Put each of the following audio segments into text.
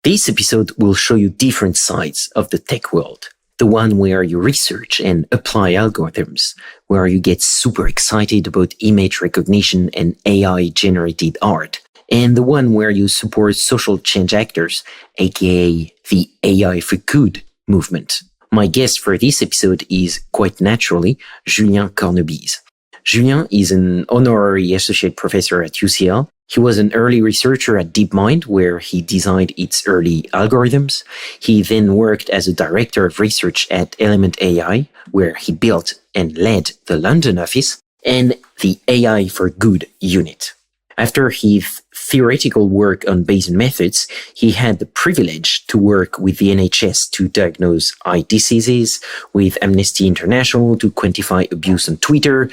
This episode will show you different sides of the tech world. The one where you research and apply algorithms, where you get super excited about image recognition and AI-generated art, and the one where you support social change actors, aka the AI for Good movement. My guest for this episode is, quite naturally, Julien Cornebise. Julien is an Honorary Associate Professor at UCL. He was an early researcher at Deepmind, where he designed its early algorithms. He then worked as a Director of Research at ElementAI, where he built and led the London office, and the AI for Good unit. After his theoretical work on Bayesian methods, he had the privilege to work with the NHS to diagnose eye diseases, with Amnesty International to quantify abuse on Twitter,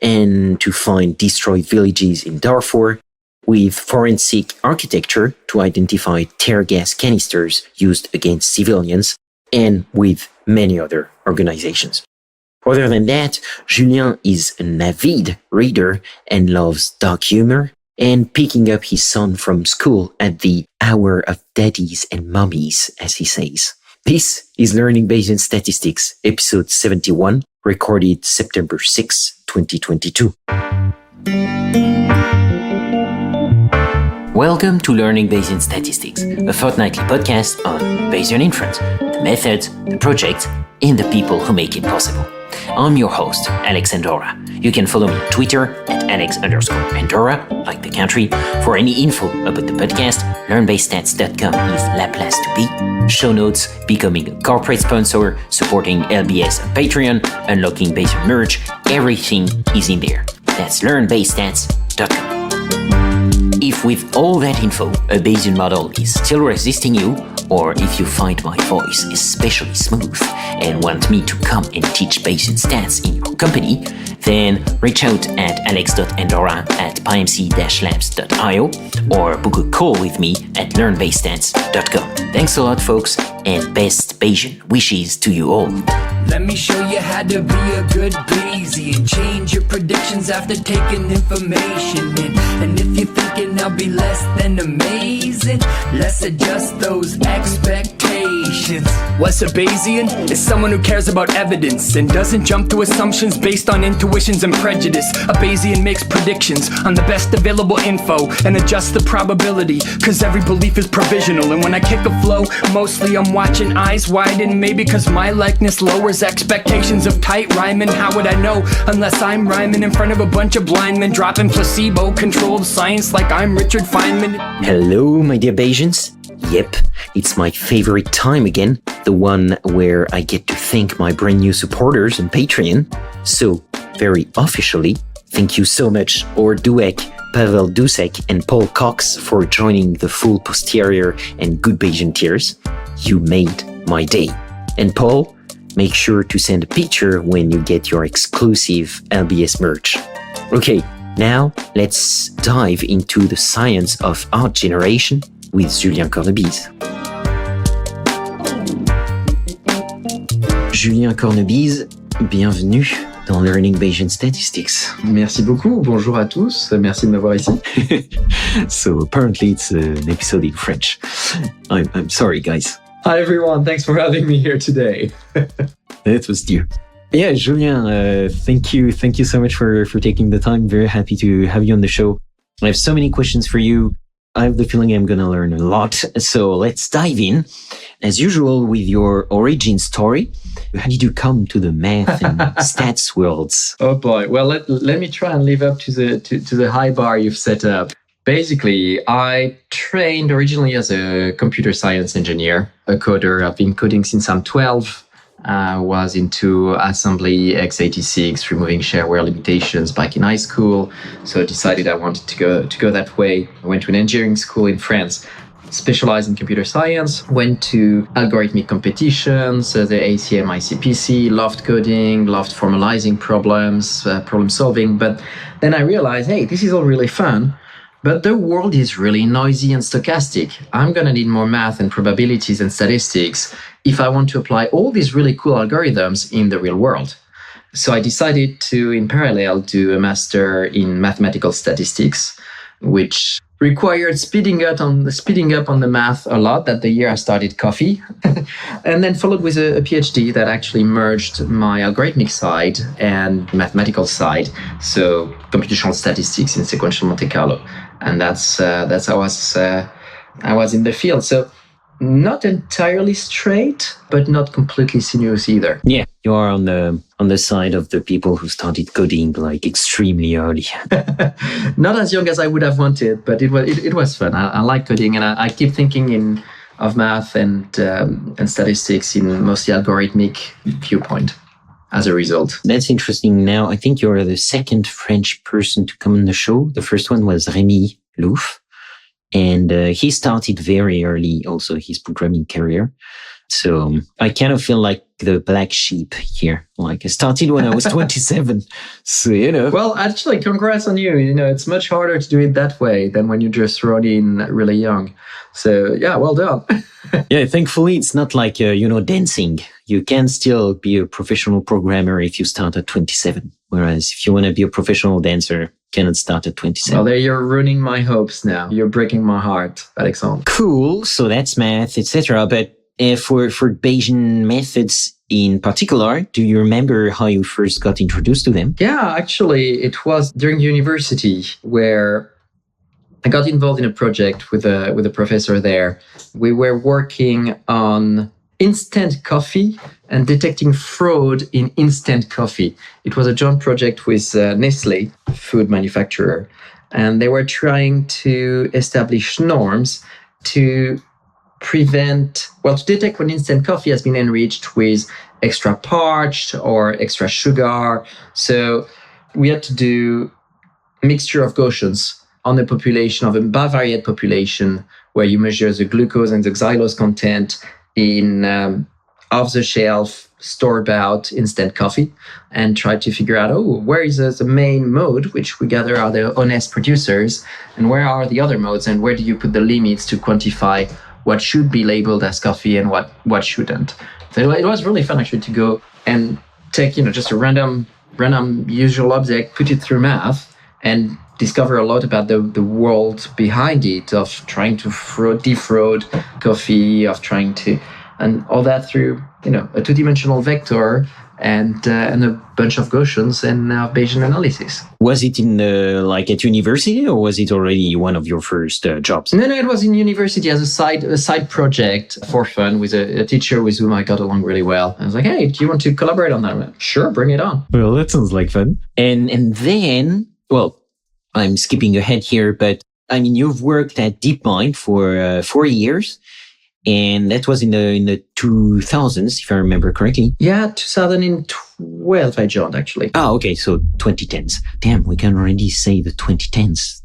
and to find destroyed villages in Darfur, with forensic architecture to identify tear gas canisters used against civilians, and with many other organizations. Other than that, Julien is an avid reader and loves dark humor, and picking up his son from school at the hour of daddies and mommies, as he says. This is Learning Bayesian Statistics, episode 71, recorded September 6, 2022. Welcome to Learning Bayesian Statistics, a fortnightly podcast on Bayesian inference, the methods, the projects, and the people who make it possible. I'm your host, Alex Andorra. You can follow me on Twitter at Alex_Andorra, like the country. For any info about the podcast, learnbayesstats.com is la place to be. Show notes, becoming a corporate sponsor, supporting LBS on Patreon, unlocking Bayesian merch, everything is in there. That's learnbayesstats.com. If with all that info, a Bayesian model is still resisting you, or if you find my voice especially smooth and want me to come and teach Bayesian stats in your company, then reach out at alex.andorra@pymc-labs.io or book a call with me at learnbayesstats.com. Thanks a lot, folks, and best Bayesian wishes to you all. Let me show you how to be a good Bayesian. Change your predictions after taking information in. And if you're thinking I'll be less than amazing, let's adjust those expectations. What's a Bayesian? Is someone who cares about evidence and doesn't jump to assumptions based on intuitions and prejudice. A Bayesian makes predictions on the best available info and adjusts the probability, cause every belief is provisional. And when I kick a flow, mostly I'm watching eyes widen, maybe cause my likeness lowers expectations of tight rhyming. How would I know unless I'm rhyming in front of a bunch of blind men dropping placebo-controlled science like I'm Richard Feynman? Hello, my dear Bayesians. Yep, it's my favorite time again, the one where I get to thank my brand new supporters on Patreon. So, very officially, thank you so much, Orduek, Pavel Dusek, and Paul Cox for joining the full posterior and good Bayesian tiers. You made my day. And Paul, make sure to send a picture when you get your exclusive LBS merch. Okay, now let's dive into the science of art generation with Julien Cornebise. Julien Cornebise, bienvenue dans Learning Bayesian Statistics. Merci beaucoup, bonjour à tous, merci de m'avoir ici. So apparently it's an episode in French. I'm sorry, guys. Hi everyone, thanks for having me here today. That was due. Yeah, Julien, thank you so much for taking the time. Very happy to have you on the show. I have so many questions for you. I have the feeling I'm going to learn a lot. So let's dive in. As usual, with your origin story. How did you come to the math and stats worlds? Oh boy, well let me try and live up to the high bar you've set up. Basically, I trained originally as a computer science engineer, a coder. I've been coding since I'm 12. I was into assembly, x86, removing shareware limitations back in high school. So I decided I wanted to go that way. I went to an engineering school in France, specialized in computer science, went to algorithmic competitions, the ACM, ICPC, loved coding, loved formalizing problems, problem solving. But then I realized, hey, this is all really fun, but the world is really noisy and stochastic. I'm going to need more math and probabilities and statistics if I want to apply all these really cool algorithms in the real world. So I decided to, in parallel, do a master in mathematical statistics, which required speeding up on the math a lot. That the year I started coffee, and then followed with a PhD that actually merged my algorithmic side and mathematical side, so computational statistics in sequential Monte Carlo, and that's how I was in the field. So not entirely straight, but not completely sinuous either. Yeah, you are on the side of the people who started coding like extremely early. Not as young as I would have wanted, but it was fun. I like coding, and I keep thinking of math and statistics in mostly algorithmic viewpoint. As a result, that's interesting. Now, I think you're the second French person to come on the show. The first one was Rémi Louf. And he started very early also his programming career. So I kind of feel like the black sheep here. Like I started when I was 27. So, Well, actually, congrats on you. It's much harder to do it that way than when you just thrown in really young. So, yeah, well done. Yeah, thankfully, it's not like, dancing. You can still be a professional programmer if you start at 27. Whereas if you want to be a professional dancer, cannot start at 27. Well, there you're ruining my hopes now. You're breaking my heart, Alexandre. Cool. So that's math, etc. But for Bayesian methods in particular, do you remember how you first got introduced to them? Yeah, actually, it was during university where I got involved in a project with a professor there. We were working on instant coffee and detecting fraud in instant coffee. It was a joint project with Nestlé, food manufacturer, and they were trying to establish norms to detect when instant coffee has been enriched with extra parched or extra sugar. So we had to do a mixture of Gaussians on the population of a bivariate population where you measure the glucose and the xylose content in off-the-shelf, store-bought instant coffee and try to figure out, where is the main mode, which we gather are the honest producers, and where are the other modes, and where do you put the limits to quantify what should be labeled as coffee and what shouldn't. So it was really fun actually to go and take, just a random usual object, put it through math, and discover a lot about the world behind it, of trying to defraud coffee, of trying to, and all that through, a two-dimensional vector and a bunch of Gaussians and Bayesian analysis. Was it in at university, or was it already one of your first jobs? No, it was in university as a side project for fun with a teacher with whom I got along really well. I was like, hey, do you want to collaborate on that? Like, sure, bring it on. Well, that sounds like fun. And then, well, I'm skipping ahead here, but I mean, you've worked at Deepmind for 4 years, and that was in the 2000s, if I remember correctly. Yeah, 2012 I joined, actually. Oh, okay, so 2010s. Damn, we can already say the 2010s.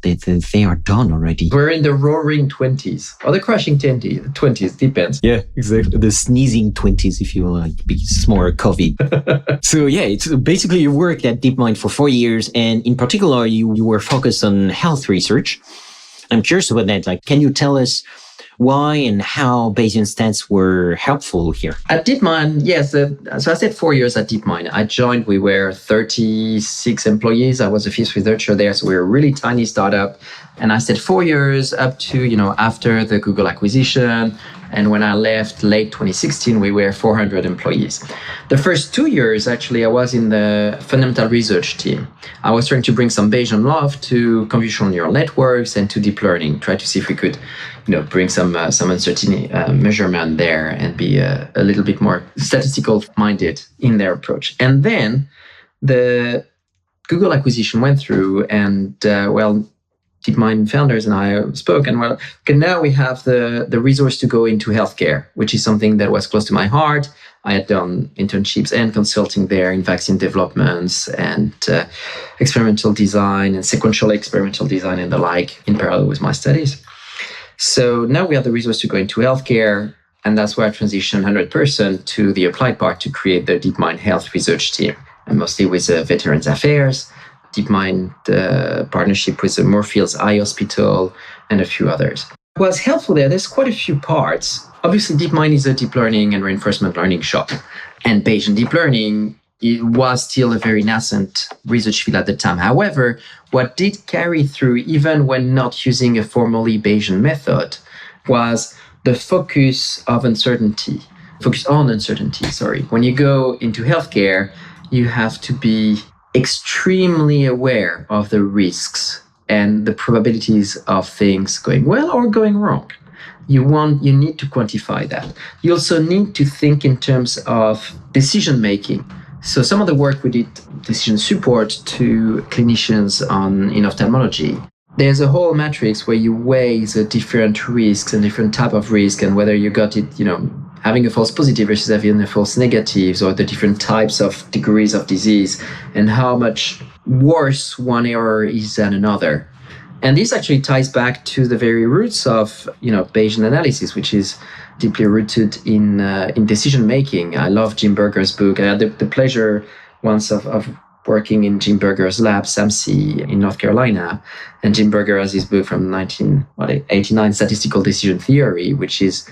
They are done already. We're in the roaring 20s, or the crashing 20s, depends. Yeah, exactly. The sneezing 20s, if you like, because it's more COVID. So yeah, it's basically you worked at Deepmind for 4 years, and in particular, you were focused on health research. I'm curious about that. Like, can you tell us why and how Bayesian stats were helpful here? At Deepmind, yes. So I said 4 years at Deepmind. I joined, we were 36 employees. I was the fifth researcher there, so we were a really tiny startup. And I said 4 years up to, after the Google acquisition. And when I left late 2016, we were 400 employees. The first 2 years, actually, I was in the fundamental research team. I was trying to bring some Bayesian love to convolutional neural networks and to deep learning, try to see if we could, bring some uncertainty measurement there and be a little bit more statistical minded in their approach. And then the Google acquisition went through, and Deepmind founders and I spoke, and now we have the resource to go into healthcare, which is something that was close to my heart. I had done internships and consulting there in vaccine developments and experimental design and sequential experimental design and the like in parallel with my studies. So now we have the resource to go into healthcare, and that's where I transitioned 100% to the applied part to create the Deepmind health research team, and mostly with Veterans Affairs, Deepmind partnership with the Moorfields Eye Hospital, and a few others. What's helpful there's quite a few parts. Obviously, Deepmind is a deep learning and reinforcement learning shop. And Bayesian deep learning it was still a very nascent research field at the time. However, what did carry through, even when not using a formally Bayesian method, was the focus on uncertainty. When you go into healthcare, you have to be extremely aware of the risks and the probabilities of things going well or going wrong. You need to quantify that. You also need to think in terms of decision making. So some of the work we did, decision support to clinicians in ophthalmology, there's a whole matrix where you weigh the different risks and different type of risk, and whether you got it, having a false positive versus having a false negatives, or the different types of degrees of disease, and how much worse one error is than another. And this actually ties back to the very roots of, Bayesian analysis, which is deeply rooted in decision making. I love Jim Berger's book. I had the pleasure once of working in Jim Berger's lab, SAMC, in North Carolina. And Jim Berger has his book from 1989, Statistical Decision Theory, which is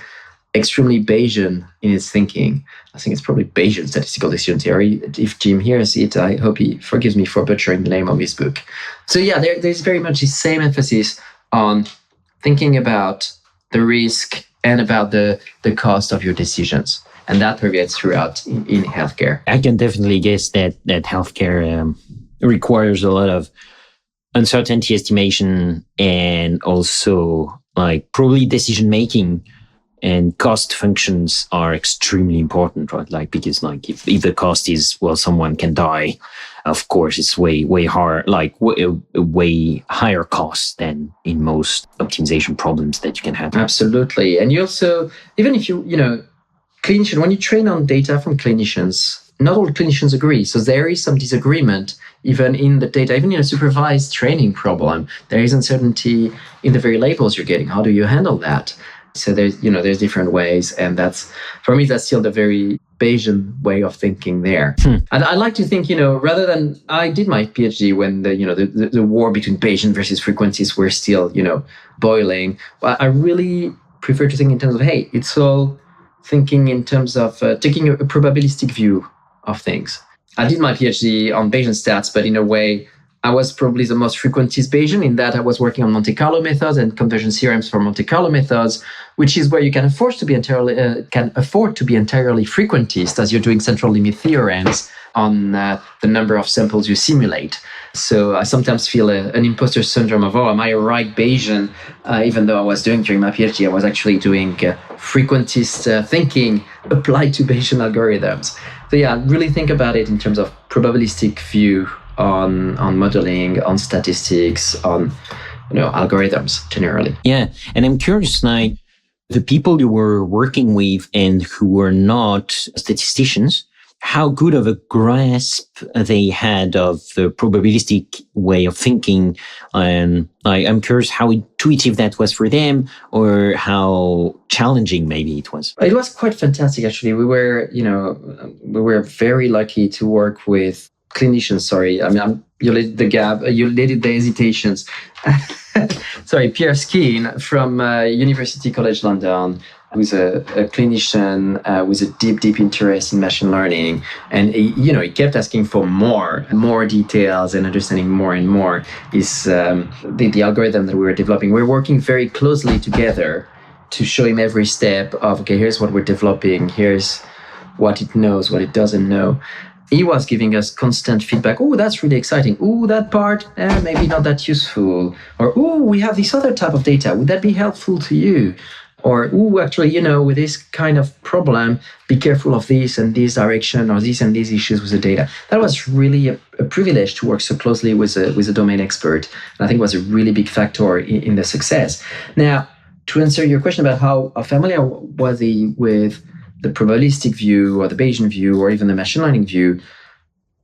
extremely Bayesian in its thinking. I think it's probably Bayesian statistical decision theory. If Jim hears it, I hope he forgives me for butchering the name of his book. So yeah, there's very much the same emphasis on thinking about the risk and about the cost of your decisions. And that pervades throughout in healthcare. I can definitely guess that healthcare requires a lot of uncertainty estimation and also probably decision making. And cost functions are extremely important, right? Because if the cost is, someone can die, of course, it's way hard, way higher cost than in most optimization problems that you can have. Absolutely. And you also, even if clinician, when you train on data from clinicians, not all clinicians agree. So there is some disagreement even in the data, even in a supervised training problem. There is uncertainty in the very labels you're getting. How do you handle that? So there's different ways, and for me that's still the very Bayesian way of thinking there. And I like to think, rather than, I did my PhD when the war between Bayesian versus frequencies were still, boiling. I really prefer to think in terms of, hey, it's all thinking in terms of taking a probabilistic view of things. I did my PhD on Bayesian stats, but in a way, I was probably the most frequentist Bayesian in that I was working on Monte Carlo methods and conversion theorems for Monte Carlo methods, which is where you can afford to be entirely frequentist as you're doing central limit theorems on the number of samples you simulate. So I sometimes feel an imposter syndrome of, am I a right Bayesian? Even though I was doing during my PhD, I was actually doing frequentist thinking applied to Bayesian algorithms. So yeah, really think about it in terms of probabilistic view on modeling, on statistics, on algorithms generally. Yeah, and I'm curious, the people you were working with and who were not statisticians, how good of a grasp they had of the probabilistic way of thinking, and I'm curious how intuitive that was for them, or how challenging maybe it was. It was quite fantastic, actually. We were very lucky to work with clinicians. Sorry, you let the gap, you let the hesitations. Sorry, Pierre Skeen from University College London, who's a clinician with a deep interest in machine learning, and he kept asking for more details and understanding more and more. Is the algorithm that we were developing. We're working very closely together to show him every step of, okay, here's what we're developing, here's what it knows, what it doesn't know. He was giving us constant feedback. Oh, that's really exciting. Oh, that part, maybe not that useful. Or, oh, we have this other type of data. Would that be helpful to you? Or, oh, actually, with this kind of problem, be careful of this and this direction, or these and these issues with the data. That was really a privilege to work so closely with a domain expert. And I think it was a really big factor in the success. Now, to answer your question about how familiar was he with the probabilistic view or the Bayesian view or even the machine learning view,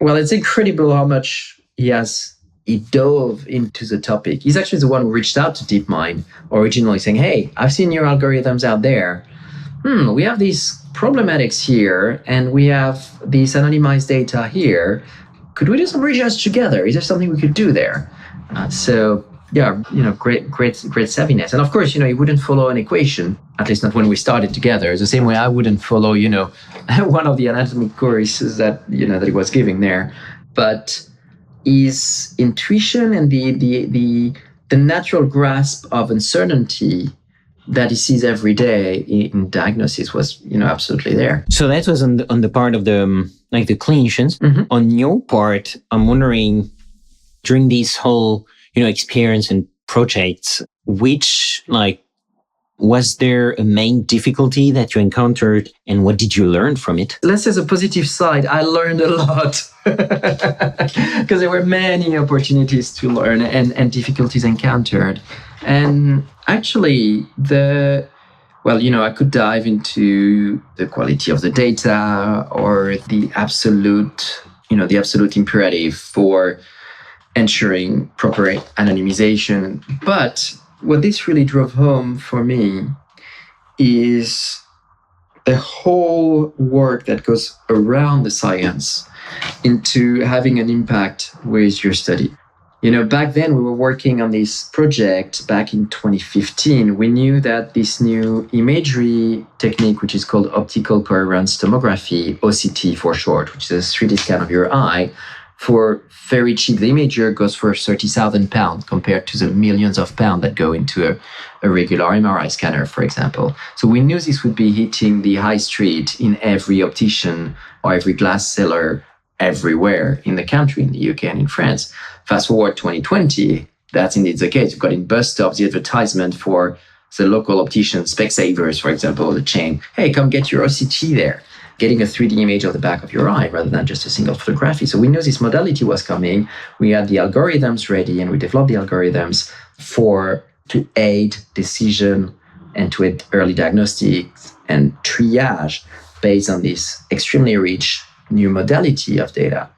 well, it's incredible how much he dove into the topic. He's actually the one who reached out to Deepmind originally saying, hey, I've seen your algorithms out there. We have these problematics here and we have these anonymized data here. Could we do some research together? Is there something we could do there? So great savviness. And of course, he wouldn't follow an equation, at least not when we started together. It's the same way I wouldn't follow, one of the anatomy courses that he was giving there. But his intuition and the natural grasp of uncertainty that he sees every day in diagnosis was, absolutely there. So that was on the part of the clinicians. Mm-hmm. On your part, I'm wondering, during this whole, experience and projects, which, was there a main difficulty that you encountered and what did you learn from it? Let's say the positive side, I learned a lot because there were many opportunities to learn and difficulties encountered. And actually, I could dive into the quality of the data or the absolute imperative for ensuring proper anonymization. But what this really drove home for me is the whole work that goes around the science into having an impact with your study. Back then we were working on this project back in 2015. We knew that this new imagery technique, which is called optical coherence tomography, OCT for short, which is a 3D scan of your eye, for very cheap. The imager goes for 30,000 pounds compared to the millions of pounds that go into a regular MRI scanner, for example. So we knew this would be hitting the high street in every optician or every glass seller everywhere in the country, in the UK and in France. Fast forward 2020, that's indeed the case. You've got in bus stops the advertisement for the local optician, Specsavers, for example, the chain. Hey, come get your OCT there. Getting a 3D image of the back of your eye rather than just a single photography. So we knew this modality was coming. We had the algorithms ready and we developed the algorithms to aid decision and to aid early diagnostics and triage based on this extremely rich new modality of data.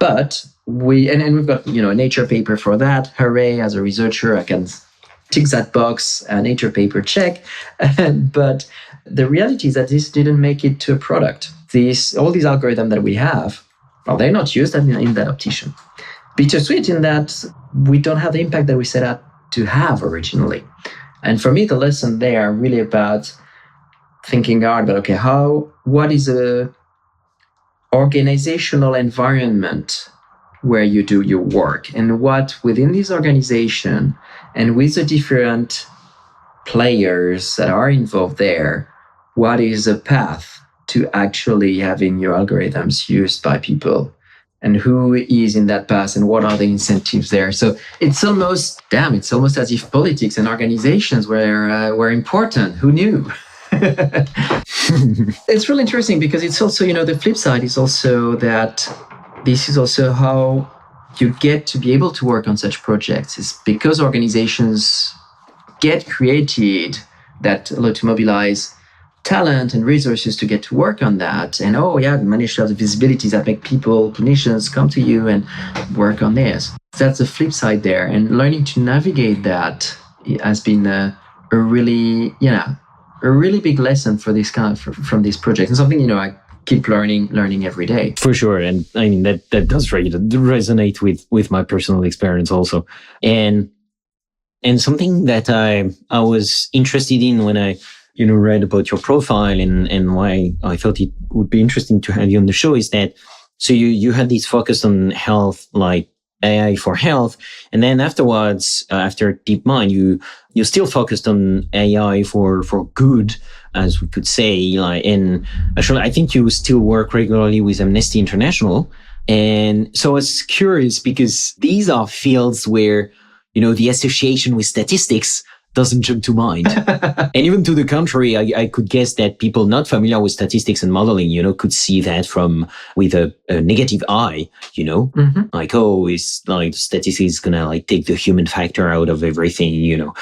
But we've got, a Nature paper for that. Hooray, as a researcher, I can tick that box, a Nature paper check. But the reality is that this didn't make it to a product. All these algorithms that we have, they're not used in that optician. Bittersweet in that we don't have the impact that we set out to have originally. And for me, the lesson there really about thinking hard about, what is a organizational environment where you do your work, and what within this organization and with the different players that are involved there, what is a path to actually having your algorithms used by people, and who is in that path, and what are the incentives there? So it's almost as if politics and organizations were important. Who knew? It's really interesting because it's also, the flip side is also that this is also how you get to be able to work on such projects. It's because organizations get created that allow to mobilize talent and resources to get to work on that. And manage to have the visibilities that make people, clinicians, come to you and work on this. That's the flip side there. And learning to navigate that has been a really big lesson for this from this project, and something I keep learning every day. For sure, and I mean that does resonate with my personal experience also, and something that I was interested in when I read about your profile and why I thought it would be interesting to have you on the show is that so you had this focus on health, like AI for health, and then afterwards, after Deepmind, you still focused on AI for good, as we could say. And actually, I think you still work regularly with Amnesty International, and so I was curious because these are fields where the association with statistics doesn't jump to mind. And even to the contrary, I could guess that people not familiar with statistics and modeling, could see that with a negative eye, Mm-hmm. It's like statistics is gonna take the human factor out of everything,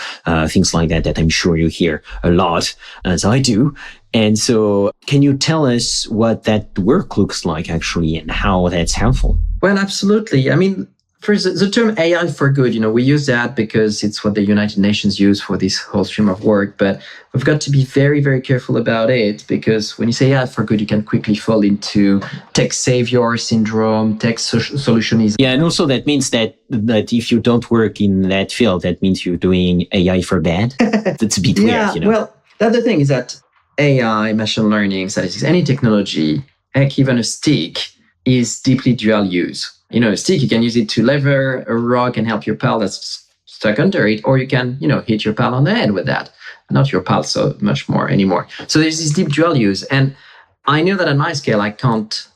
things like that I'm sure you hear a lot, as I do. And so can you tell us what that work looks like actually and how that's helpful? Well, absolutely. I mean, First, the term AI for good, we use that because it's what the United Nations use for this whole stream of work. But we've got to be very, very careful about it, because when you say AI for good, you can quickly fall into tech savior syndrome, tech solutionism. Yeah, and also that means that if you don't work in that field, that means you're doing AI for bad. That's a bit weird, Well, the other thing is that AI, machine learning, statistics, any technology, heck, even a stick, is deeply dual use. A stick, you can use it to lever a rock and help your pal that's stuck under it, or you can, hit your pal on the head with that. Not your pal so much more anymore. So there's this deep dual use. And I know that at my scale, I can't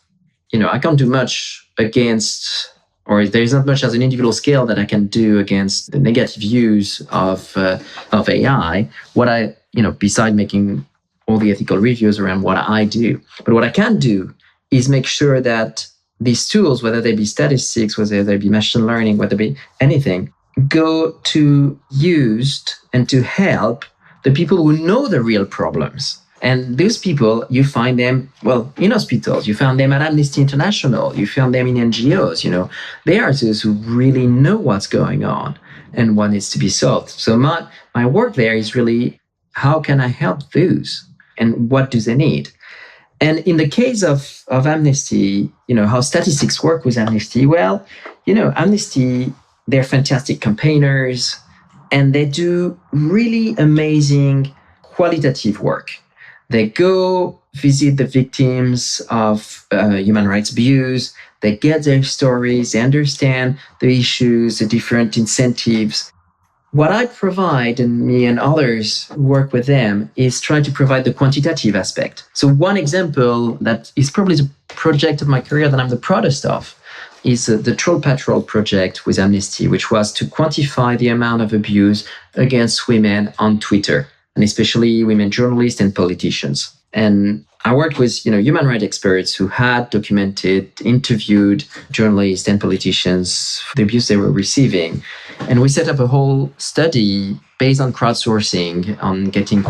do much against, or there's not much as an individual scale that I can do against the negative use of AI. What I, beside making all the ethical reviews around what I do, but what I can do is make sure that these tools, whether they be statistics, whether they be machine learning, whether they be anything, go to used and to help the people who know the real problems. And those people, you find them, in hospitals, you found them at Amnesty International, you found them in NGOs, they are those who really know what's going on and what needs to be solved. So my work there is really, how can I help those and what do they need? And in the case of Amnesty, how statistics work with Amnesty, Amnesty, they're fantastic campaigners, and they do really amazing qualitative work. They go visit the victims of human rights abuse, they get their stories, they understand the issues, the different incentives. What I provide, and me and others who work with them, is try to provide the quantitative aspect. So one example that is probably the project of my career that I'm the proudest of is the Troll Patrol project with Amnesty, which was to quantify the amount of abuse against women on Twitter, and especially women journalists and politicians. And I worked with human rights experts who had documented, interviewed journalists and politicians for the abuse they were receiving. And we set up a whole study based on crowdsourcing, on getting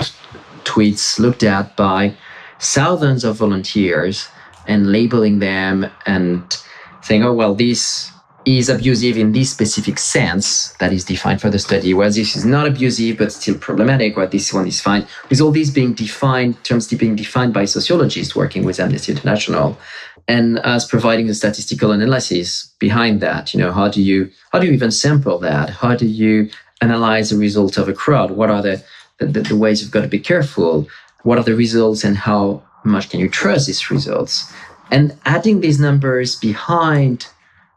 tweets looked at by thousands of volunteers and labeling them and saying, this is abusive in this specific sense that is defined for the study, whereas this is not abusive but still problematic, or this one is fine. With all these being defined, terms being defined by sociologists working with Amnesty International, and us providing the statistical analysis behind that. How do you even sample that? How do you analyze the result of a crowd? What are the ways you've got to be careful? What are the results, and how much can you trust these results? And adding these numbers behind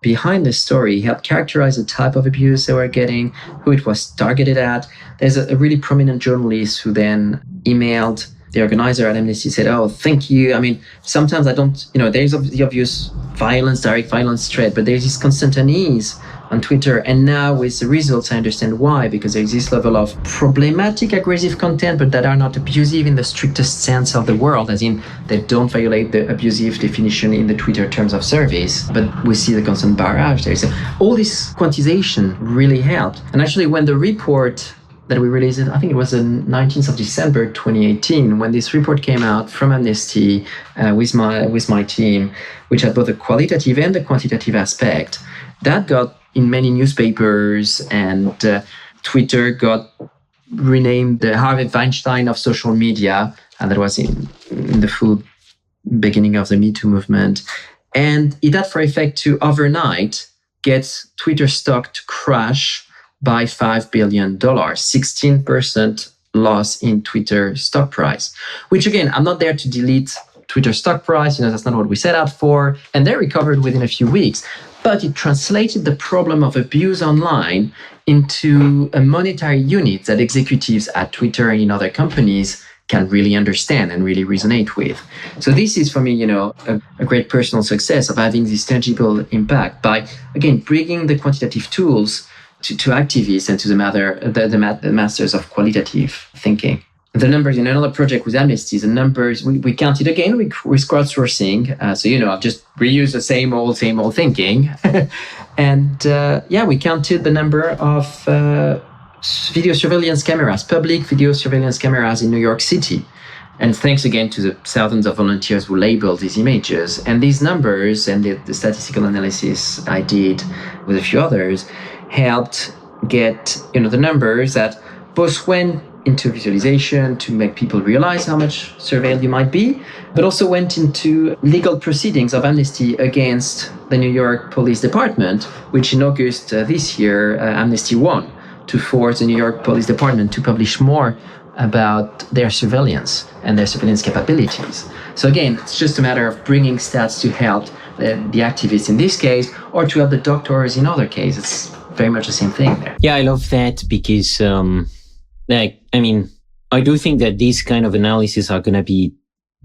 the story helped characterize the type of abuse they were getting, who it was targeted at. There's a really prominent journalist who then emailed the organizer at Amnesty, said, thank you. Sometimes I don't, there's the obvious violence, direct violence threat, but there's this constant unease on Twitter. And now with the results, I understand why, because there's this level of problematic, aggressive content, but that are not abusive in the strictest sense of the word, as in they don't violate the abusive definition in the Twitter terms of service, but we see the constant barrage there. So all this quantization really helped. And actually, when the report that we released, I think it was the 19th of December 2018, when this report came out from Amnesty with my team, which had both the qualitative and the quantitative aspect, that got in many newspapers, and Twitter got renamed the Harvey Weinstein of social media, and that was in the full beginning of the Me Too movement. And it had for effect to overnight get Twitter stock to crash by $5 billion, 16% loss in Twitter stock price, which again, I'm not there to delete Twitter stock price, that's not what we set out for. And they recovered within a few weeks. But it translated the problem of abuse online into a monetary unit that executives at Twitter and in other companies can really understand and really resonate with. So this is, for me, a great personal success of having this tangible impact by, again, bringing the quantitative tools to activists and to the masters of qualitative thinking. The numbers in another project with Amnesty, the numbers, we counted again with crowdsourcing. I've just reused the same old thinking. And we counted the number of video surveillance cameras, public video surveillance cameras in New York City. And thanks again to the thousands of volunteers who labeled these images. And these numbers and the statistical analysis I did with a few others helped get the numbers that both went into visualization to make people realize how much surveilled you might be, but also went into legal proceedings of amnesty against the New York Police Department, which in August this year, Amnesty won to force the New York Police Department to publish more about their surveillance and their surveillance capabilities. So again, it's just a matter of bringing stats to help the activists in this case, or to help the doctors in other cases. It's very much the same thing there. Yeah, I love that because, I do think that these kind of analyses are going to be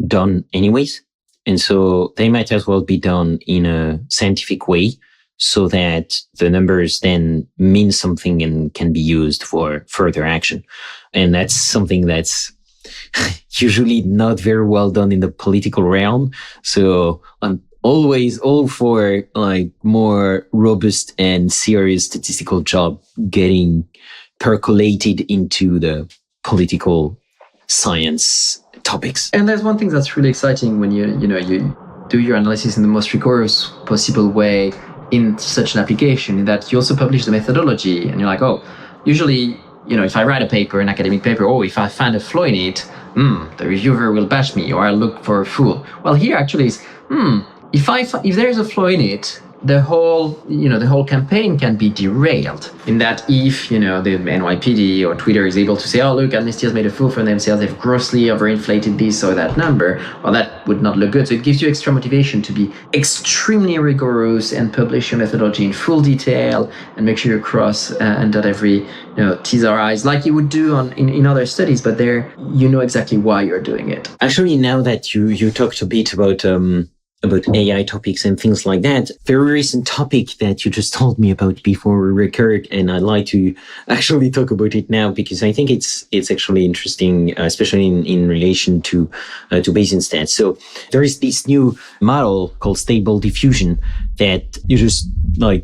done anyways. And so they might as well be done in a scientific way so that the numbers then mean something and can be used for further action. And that's something that's usually not very well done in the political realm. So I'm always all for more robust and serious statistical job getting percolated into the political science topics. And there's one thing that's really exciting when you do your analysis in the most rigorous possible way in such an application, in that you also publish the methodology, and you're like, usually, if I write a paper, an academic paper, if I find a flaw in it, the reviewer will bash me, or I'll look for a fool. Well, here actually is, if there is a flaw in it, the whole campaign can be derailed. In that, if the NYPD or Twitter is able to say, look, Amnesty has made a fool for themselves, they've grossly overinflated this or that number, well, that would not look good. So it gives you extra motivation to be extremely rigorous and publish your methodology in full detail and make sure you cross and dot every T's or I's like you would do in other studies, but there you know exactly why you're doing it. Actually, now that you talked a bit about AI topics and things like that, very recent topic that you just told me about before we record, and I'd like to actually talk about it now because I think it's actually interesting, especially in relation to Bayesian stats. So there is this new model called Stable Diffusion that you just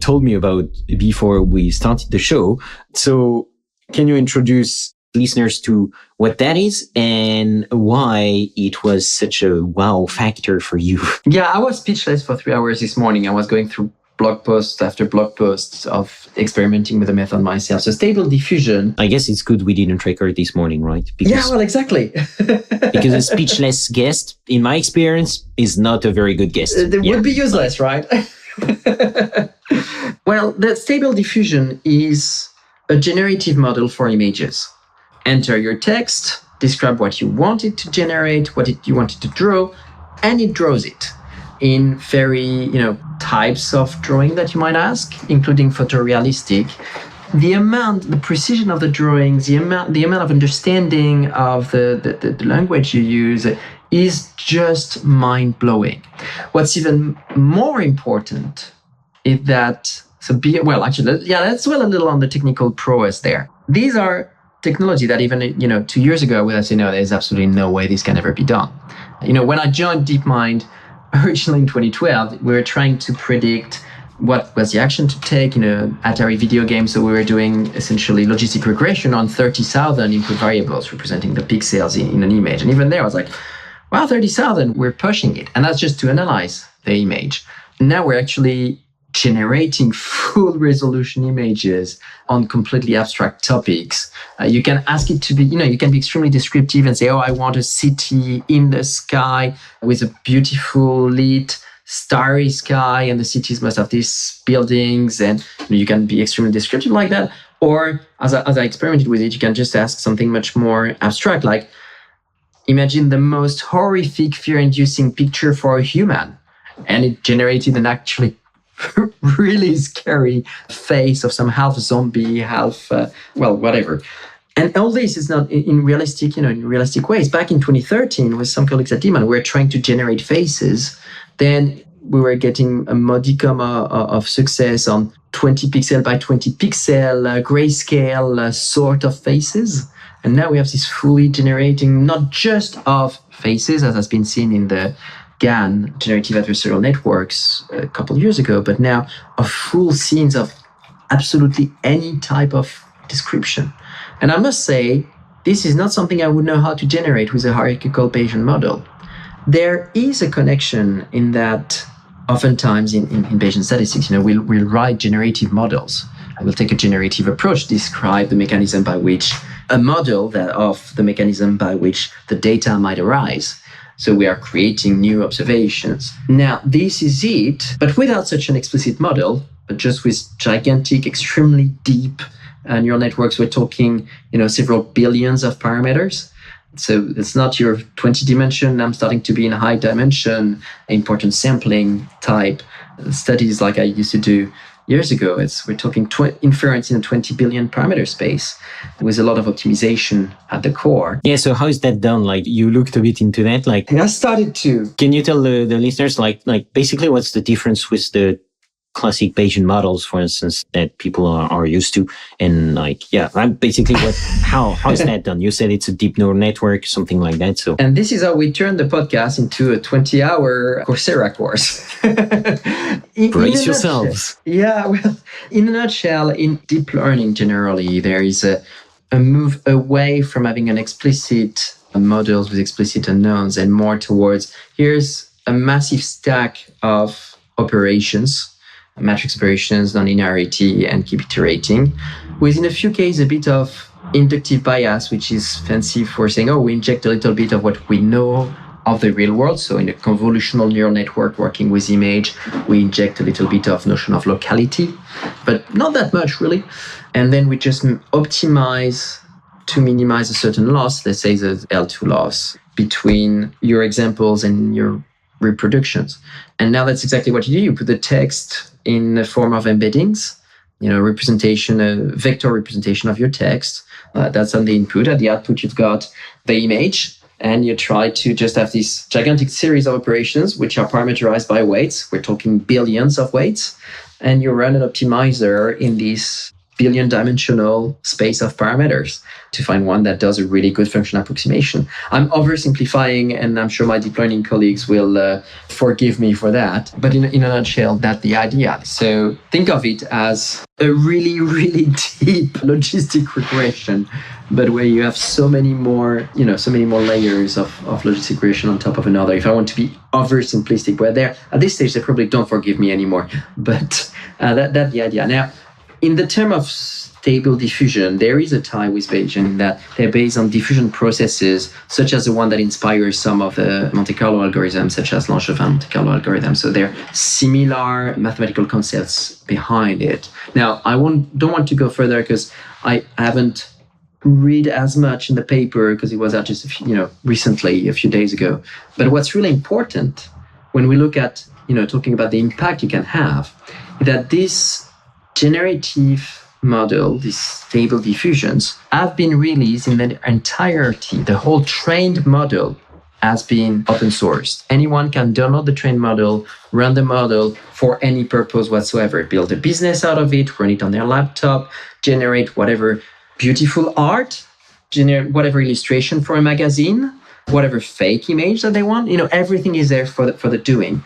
told me about before we started the show. So can you introduce listeners to what that is and why it was such a wow factor for you? Yeah, I was speechless for 3 hours this morning. I was going through blog post after blog posts of experimenting with the method myself. So Stable Diffusion. I guess it's good we didn't record this morning, right? Well, exactly. Because a speechless guest, in my experience, is not a very good guest. They would be useless, right? Well, the Stable Diffusion is a generative model for images. Enter your text, describe what you want it to generate, you want it to draw, and it draws it in very, types of drawing that you might ask, including photorealistic. The precision of the drawings, the amount of understanding of the language you use is just mind-blowing. What's even more important is that, let's dwell a little on the technical prowess there. These are technology that even 2 years ago, I would have said, no, there's absolutely no way this can ever be done. When I joined Deepmind originally in 2012, we were trying to predict what was the action to take in an Atari video game. So we were doing essentially logistic regression on 30,000 input variables representing the pixels in an image. And even there, I was like, wow, 30,000, we're pushing it. And that's just to analyze the image. Now we're actually generating full resolution images on completely abstract topics. You can ask it to be, you can be extremely descriptive and say, I want a city in the sky with a beautiful lit starry sky, and the cities must have these buildings, and you can be extremely descriptive like that. Or as I experimented with it, you can just ask something much more abstract, like imagine the most horrific, fear-inducing picture for a human. And it generated an actually really scary face of some half zombie, half, whatever. And all this is not in realistic ways. Back in 2013, with some colleagues at Deepmind, we were trying to generate faces. Then we were getting a modicum of success on 20 pixel by 20 pixel grayscale sort of faces. And now we have this fully generating, not just of faces, as has been seen in the Gian generative adversarial networks a couple of years ago, but now of full scenes of absolutely any type of description. And I must say, this is not something I would know how to generate with a hierarchical Bayesian model. There is a connection in that oftentimes in Bayesian statistics, we'll write generative models. We'll take a generative approach, describe the mechanism by which a model of the mechanism by which the data might arise. So we are creating new observations. Now, this is it, but without such an explicit model, but just with gigantic, extremely deep neural networks. We're talking, several billions of parameters. So it's not your 20 dimension. I'm starting to be in high dimension, important sampling type studies like I used to do years ago. We're talking inference in a 20 billion parameter space with a lot of optimization at the core. Yeah, so how is that done? Like, you looked a bit into that. Like, I started to. Can you tell the listeners, like basically what's the difference with the classic Bayesian models, for instance, that people are used to? And basically how is that done? You said it's a deep neural network, something like that. So, and this is how we turned the podcast into a 20-hour Coursera course. Brace yourselves. Yeah, well, in a nutshell, in deep learning generally, there is a move away from having an explicit models with explicit unknowns and more towards here's a massive stack of operations, matrix operations, nonlinearity, and keep iterating. With, in a few cases, a bit of inductive bias, which is fancy for saying, we inject a little bit of what we know of the real world. So in a convolutional neural network working with image, we inject a little bit of notion of locality, but not that much really. And then we just optimize to minimize a certain loss, let's say the L2 loss, between your examples and your reproductions. And now that's exactly what you do. You put the text in the form of embeddings, representation, a vector representation of your text. That's on the input. At the output, you've got the image, and you try to just have this gigantic series of operations, which are parameterized by weights. We're talking billions of weights. And you run an optimizer in this billion-dimensional space of parameters to find one that does a really good function approximation. I'm oversimplifying, and I'm sure my deep learning colleagues will forgive me for that. But in a nutshell, that's the idea. So think of it as a really, really deep logistic regression, but where you have so many more layers of logistic regression on top of another. If I want to be oversimplistic, but there at this stage, they probably don't forgive me anymore. But that's the idea. Now, in the term of stable diffusion, there is a tie with Bayesian in that they're based on diffusion processes, such as the one that inspires some of the Monte Carlo algorithms, such as Langevin Monte Carlo algorithm. So there are similar mathematical concepts behind it. Now, I don't want to go further because I haven't read as much in the paper because it was out just recently, a few days ago. But what's really important when we look at talking about the impact you can have, is that this generative model, these stable diffusions, have been released in their entirety. The whole trained model has been open sourced. Anyone can download the trained model, run the model for any purpose whatsoever, build a business out of it, run it on their laptop, generate whatever beautiful art, generate whatever illustration for a magazine, whatever fake image that they want. Everything is there for the doing.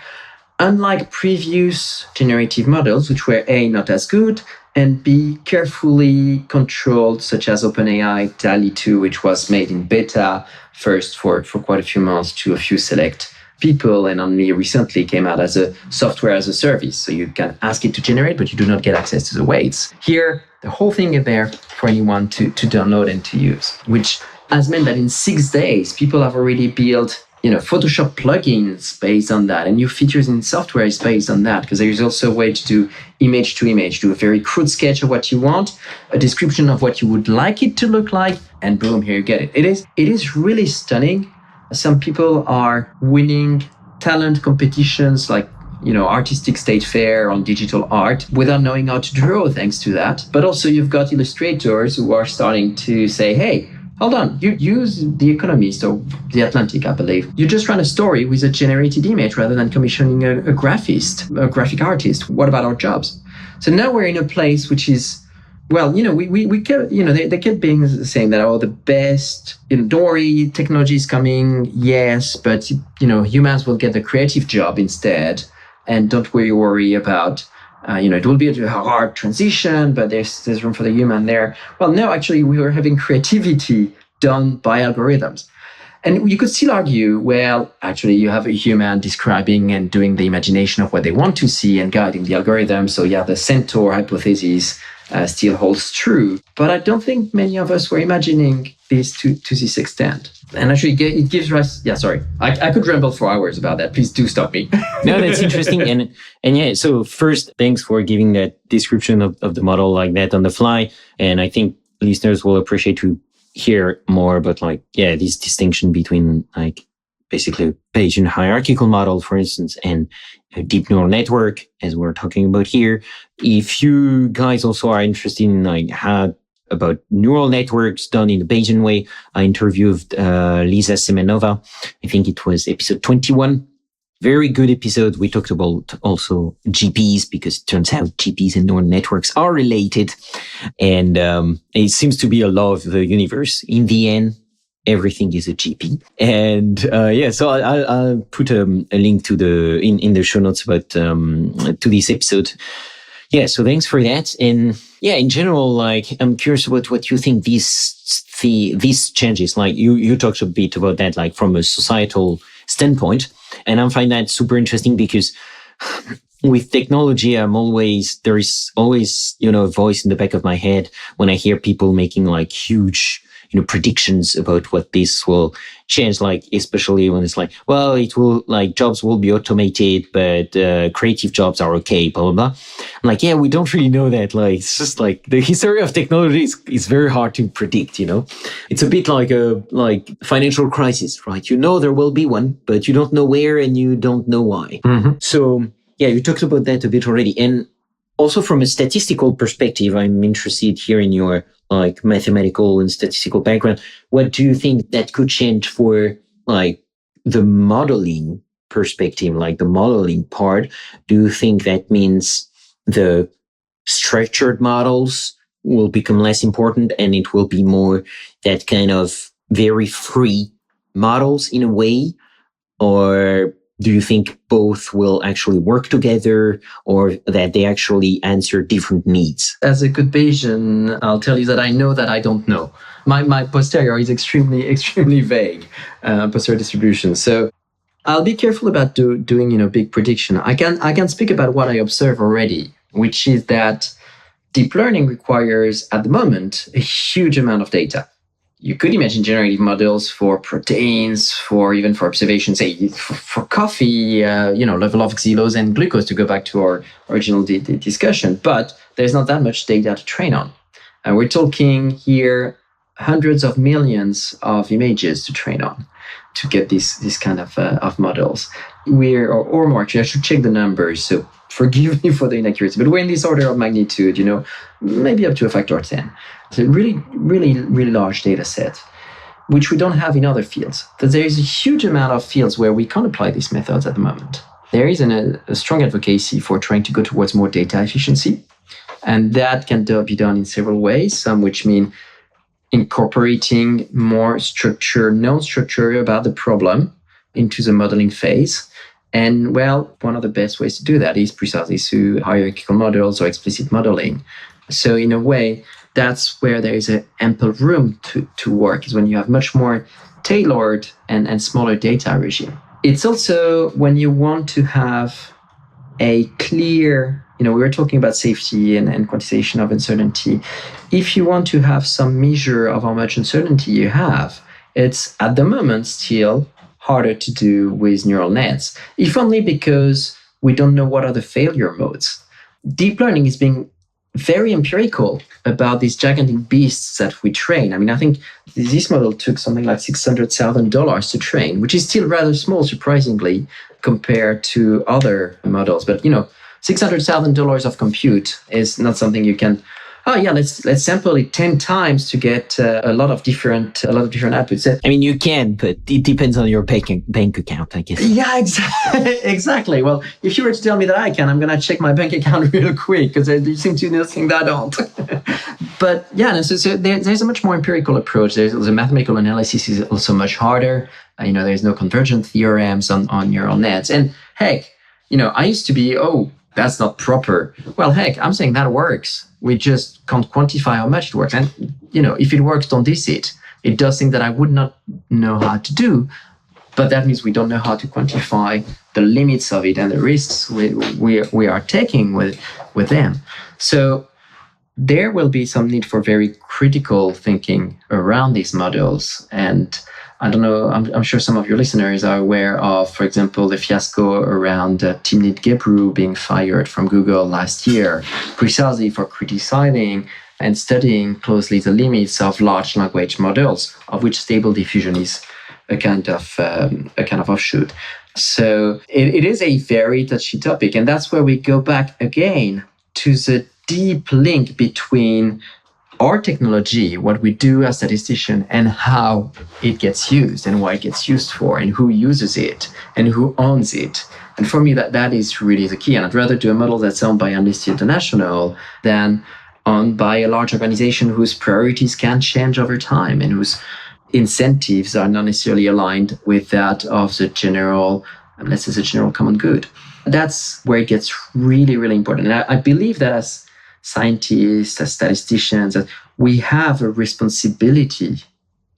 Unlike previous generative models, which were A, not as good, and B, carefully controlled, such as OpenAI DALL-E 2, which was made in beta first for quite a few months to a few select people, and only recently came out as a software as a service. So you can ask it to generate, but you do not get access to the weights. Here, the whole thing is there for anyone to download and to use, which has meant that in 6 days, people have already built Photoshop plugins based on that, and new features in software is based on that, because there is also a way to do image to image, do a very crude sketch of what you want, a description of what you would like it to look like, and boom, here you get it. It is really stunning. Some people are winning talent competitions like artistic state fair on digital art without knowing how to draw thanks to that. But also you've got illustrators who are starting to say, hey, hold on, you use The Economist or The Atlantic, I believe. You just run a story with a generated image rather than commissioning a graphist, a graphic artist. What about our jobs? So now we're in a place which is, we kept, they kept being saying that, the best, don't worry, technology is coming, yes, but, humans will get the creative job instead. And don't worry about, it will be a hard transition, but there's room for the human there. Well, no, actually, we were having creativity done by algorithms. And you could still argue, well, actually, you have a human describing and doing the imagination of what they want to see and guiding the algorithm. So yeah, the centaur hypothesis still holds true. But I don't think many of us were imagining this to this extent. And actually, it gives rise... Yeah, sorry. I could ramble for hours about that. Please do stop me. No, that's interesting. And yeah, so first, thanks for giving that description of the model like that on the fly. And I think listeners will appreciate to hear more about this distinction between basically a Bayesian hierarchical model, for instance, and a deep neural network, as we're talking about here. If you guys also are interested in how about neural networks done in the Bayesian way, I interviewed Lisa Semenova. I think it was episode 21. Very good episode. We talked about also GPs, because it turns out GPs and neural networks are related. And it seems to be a law of the universe. In the end, everything is a GP. And so I'll put a link to in the show notes about to this episode. Yeah, so thanks for that. And yeah, in general, I'm curious about what you think these changes. You talked a bit about that, from a societal standpoint. And I find that super interesting because with technology, there is always, a voice in the back of my head when I hear people making huge, predictions about what this will change, especially when it's it will, jobs will be automated, but creative jobs are okay, blah, blah, blah. I'm yeah, we don't really know that. It's just the history of technology is very hard to predict, It's a bit like a financial crisis, right? There will be one, but you don't know where and you don't know why. Mm-hmm. So yeah, you talked about that a bit already. And also from a statistical perspective, I'm interested here in your mathematical and statistical background. What do you think that could change for the modeling perspective, the modeling part? Do you think that means the structured models will become less important and it will be more that kind of very free models in a way? Or do you think both will actually work together, or that they actually answer different needs? As a good Bayesian, I'll tell you that I know that I don't know. My posterior is extremely, extremely vague, posterior distribution. So I'll be careful about doing big prediction. I can speak about what I observe already, which is that deep learning requires, at the moment, a huge amount of data. You could imagine generative models for proteins, for observation, say for coffee, level of xylose and glucose, to go back to our original discussion. But there's not that much data to train on. And we're talking here hundreds of millions of images to train on to get this kind of models. Or more, actually, I should check the numbers. So forgive me for the inaccuracy, but we're in this order of magnitude, maybe up to a factor of 10. It's a really, really, really large data set, which we don't have in other fields. So there is a huge amount of fields where we can't apply these methods at the moment. There is a strong advocacy for trying to go towards more data efficiency. And that can be done in several ways, some which mean incorporating more structure, known structure about the problem into the modeling phase. And one of the best ways to do that is precisely through hierarchical models or explicit modeling. So in a way, that's where there is an ample room to work, is when you have much more tailored and smaller data regime. It's also when you want to have a clear, we were talking about safety and quantization of uncertainty. If you want to have some measure of how much uncertainty you have, it's at the moment still harder to do with neural nets, if only because we don't know what are the failure modes. Deep learning is being very empirical about these gigantic beasts that we train. I think this model took something like $600,000 to train, which is still rather small, surprisingly, compared to other models. But, $600,000 of compute is not something you can, let's sample it 10 times to get a lot of different outputs. You can, but it depends on your bank account, I guess. Yeah, exactly. Well, if you were to tell me that I can, I'm going to check my bank account real quick, because you seem to think that I don't. But yeah, so there's a much more empirical approach. The mathematical analysis is also much harder. There's no convergent theorems on neural nets. And heck, I used to be, that's not proper. Well, heck, I'm saying that works. We just can't quantify how much it works. And, if it works, don't diss it. It does things that I would not know how to do, but that means we don't know how to quantify the limits of it and the risks we are taking with them. So there will be some need for very critical thinking around these models. And I don't know, I'm sure some of your listeners are aware of, for example, the fiasco around Timnit Gebru being fired from Google last year, precisely for criticizing and studying closely the limits of large language models, of which Stable Diffusion is a kind of offshoot. So it is a very touchy topic, and that's where we go back again to the deep link between our technology, what we do as statisticians, and how it gets used and what it gets used for and who uses it and who owns it. And for me, that is really the key. And I'd rather do a model that's owned by Amnesty International than owned by a large organization whose priorities can change over time and whose incentives are not necessarily aligned with that of the general, unless it's a general common good. That's where it gets really, really important. And I believe that as scientists, as statisticians, that we have a responsibility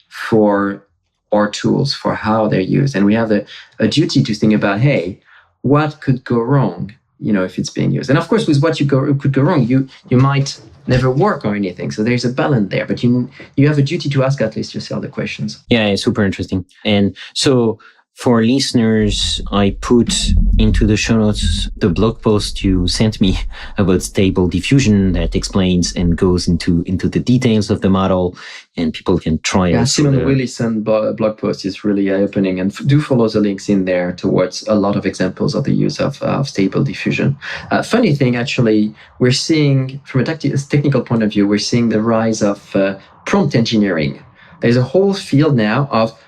for our tools, for how they're used. And we have a duty to think about, hey, what could go wrong, if it's being used? And of course, with what could go wrong, you might never work or anything. So there's a balance there, but you have a duty to ask at least yourself the questions. Yeah, it's super interesting. And so for listeners, I put into the show notes the blog post you sent me about Stable Diffusion that explains and goes into the details of the model, and people can try. Yeah, Simon Willison blog post is really eye-opening, and do follow the links in there towards a lot of examples of the use of Stable Diffusion. Funny thing, actually, we're seeing, from a technical point of view, we're seeing the rise of prompt engineering. There's a whole field now of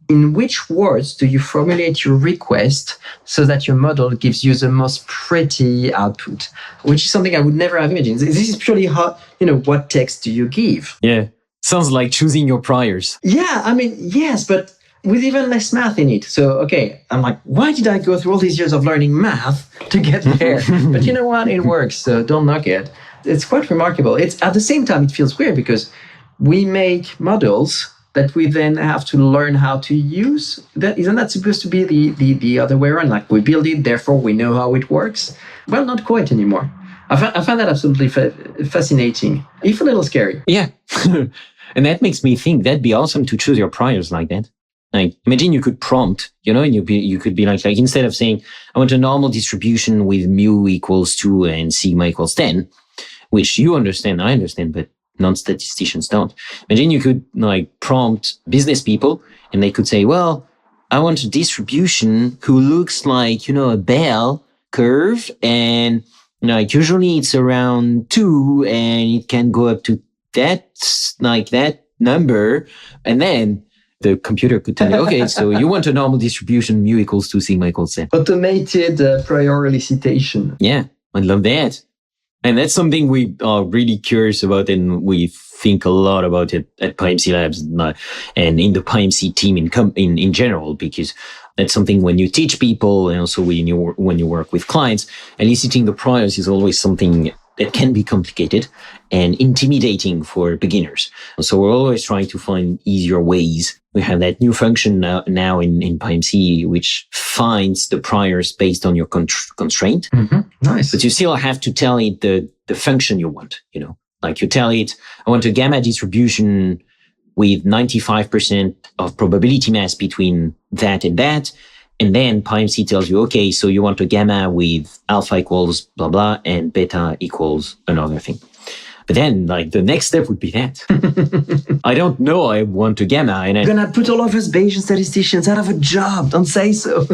in which words do you formulate your request so that your model gives you the most pretty output, which is something I would never have imagined. This is purely how, what text do you give? Yeah. Sounds like choosing your priors. Yeah, yes, but with even less math in it. So, okay, I'm like, why did I go through all these years of learning math to get there? But you know what? It works, so don't knock it. It's quite remarkable. It's at the same time, it feels weird because we make models that we then have to learn how to use. Isn't that supposed to be the other way around? Like we build it, therefore we know how it works? Well, not quite anymore. I find that absolutely fascinating, if a little scary. Yeah. And that makes me think that'd be awesome to choose your priors like that. Like, imagine you could prompt, and you could be like instead of saying, I want a normal distribution with mu equals 2 and sigma equals 10, which you understand, I understand, but non-statisticians don't. Imagine you could prompt business people and they could say, well, I want a distribution who looks like, a bell curve, and usually it's around 2 and it can go up to that number. And then the computer could tell you, okay, so you want a normal distribution, mu equals 2, sigma equals 10. Automated prior elicitation. Yeah, I love that. And that's something we are really curious about, and we think a lot about it at PyMC Labs and in the PyMC team in general, because that's something when you teach people and also when you work with clients, eliciting the priors is always something that can be complicated and intimidating for beginners. So we're always trying to find easier ways. We have that new function now in PyMC, which finds the priors based on your constraint. Mm-hmm. Nice. But you still have to tell it the function you want, Like you tell it, I want a gamma distribution with 95% of probability mass between that and that. And then PyMC tells you, okay, so you want a gamma with alpha equals blah, blah, and beta equals another thing. But then, the next step would be that. I don't know, I want a gamma. And You're going to put all of us Bayesian statisticians out of a job. Don't say so.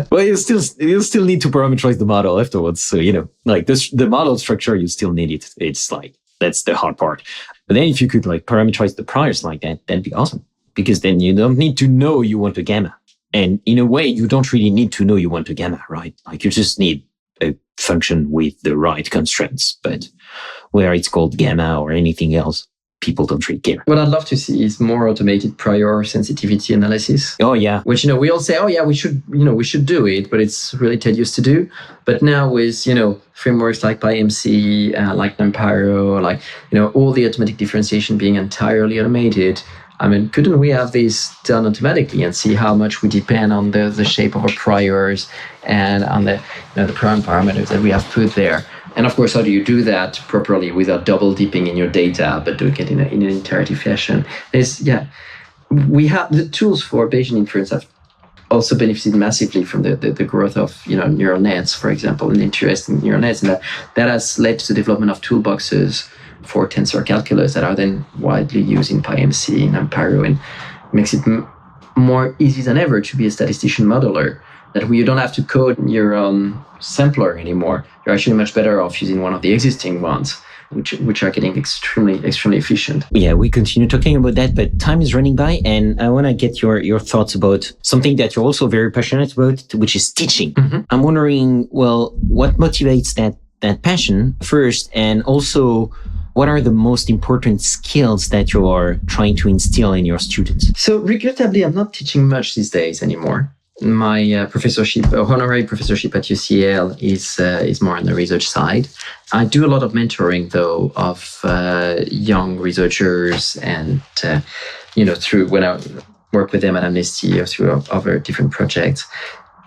Well, you still need to parameterize the model afterwards. So, the model structure, you still need it. It's that's the hard part. But then if you could parameterize the priors like that, that'd be awesome. Because then you don't need to know you want a gamma. And in a way, you don't really need to know you want a gamma, right? You just need a function with the right constraints. But where it's called gamma or anything else, people don't really care. What I'd love to see is more automated prior sensitivity analysis. Oh, yeah. Which, we all say, oh, yeah, we should do it, but it's really tedious to do. But now with, frameworks like PyMC, like NumPyro, all the automatic differentiation being entirely automated, I mean, couldn't we have this done automatically and see how much we depend on the shape of our priors and on the prior parameters that we have put there? And of course, how do you do that properly without double dipping in your data, but doing it in an iterative fashion? We have the tools for Bayesian inference have also benefited massively from the growth of neural nets, for example, and interest in neural nets, and that has led to the development of toolboxes for tensor calculus that are then widely used in PyMC and Amparo, and makes it more easy than ever to be a statistician modeler. That you don't have to code your own sampler anymore. You're actually much better off using one of the existing ones, which are getting extremely efficient. Yeah, we continue talking about that, but time is running by, and I want to get your thoughts about something that you're also very passionate about, which is teaching. Mm-hmm. I'm wondering, well, what motivates that passion first, and also what are the most important skills that you are trying to instill in your students? So regrettably, I'm not teaching much these days anymore. My professorship, honorary professorship at UCL is more on the research side. I do a lot of mentoring, though, of young researchers, and through when I work with them at Amnesty or through other different projects.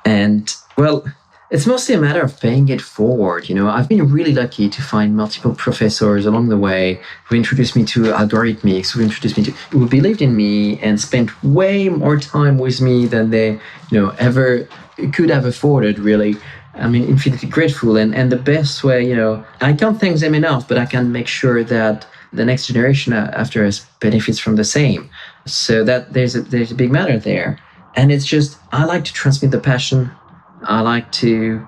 And well, it's mostly a matter of paying it forward. I've been really lucky to find multiple professors along the way who introduced me to algorithmics, who believed in me and spent way more time with me than they, ever could have afforded, really. I mean, infinitely grateful. And the best way, I can't thank them enough, but I can make sure that the next generation after us benefits from the same. So that there's a big matter there. And it's just, I like to transmit the passion. I like to,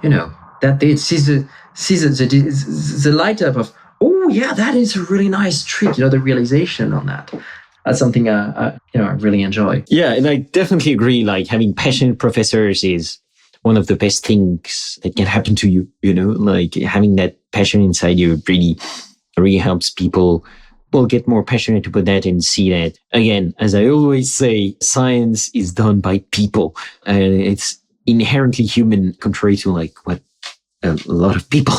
that they see the light up of, oh yeah, that is a really nice trick. The realization on that. That's something I really enjoy. Yeah, and I definitely agree. Like, having passionate professors is one of the best things that can happen to you. Like, having that passion inside you really helps people. Well, get more passionate about that and see that, again, as I always say, science is done by people, and it's inherently human, contrary to like what a lot of people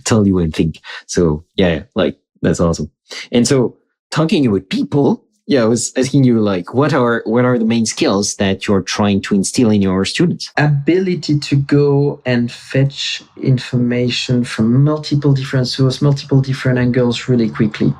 tell you and think. So yeah, like, that's awesome. And so, talking about people, I was asking you, like, what are the main skills that you're trying to instill in your students? Ability to go and fetch information from multiple different sources, multiple different angles really quickly.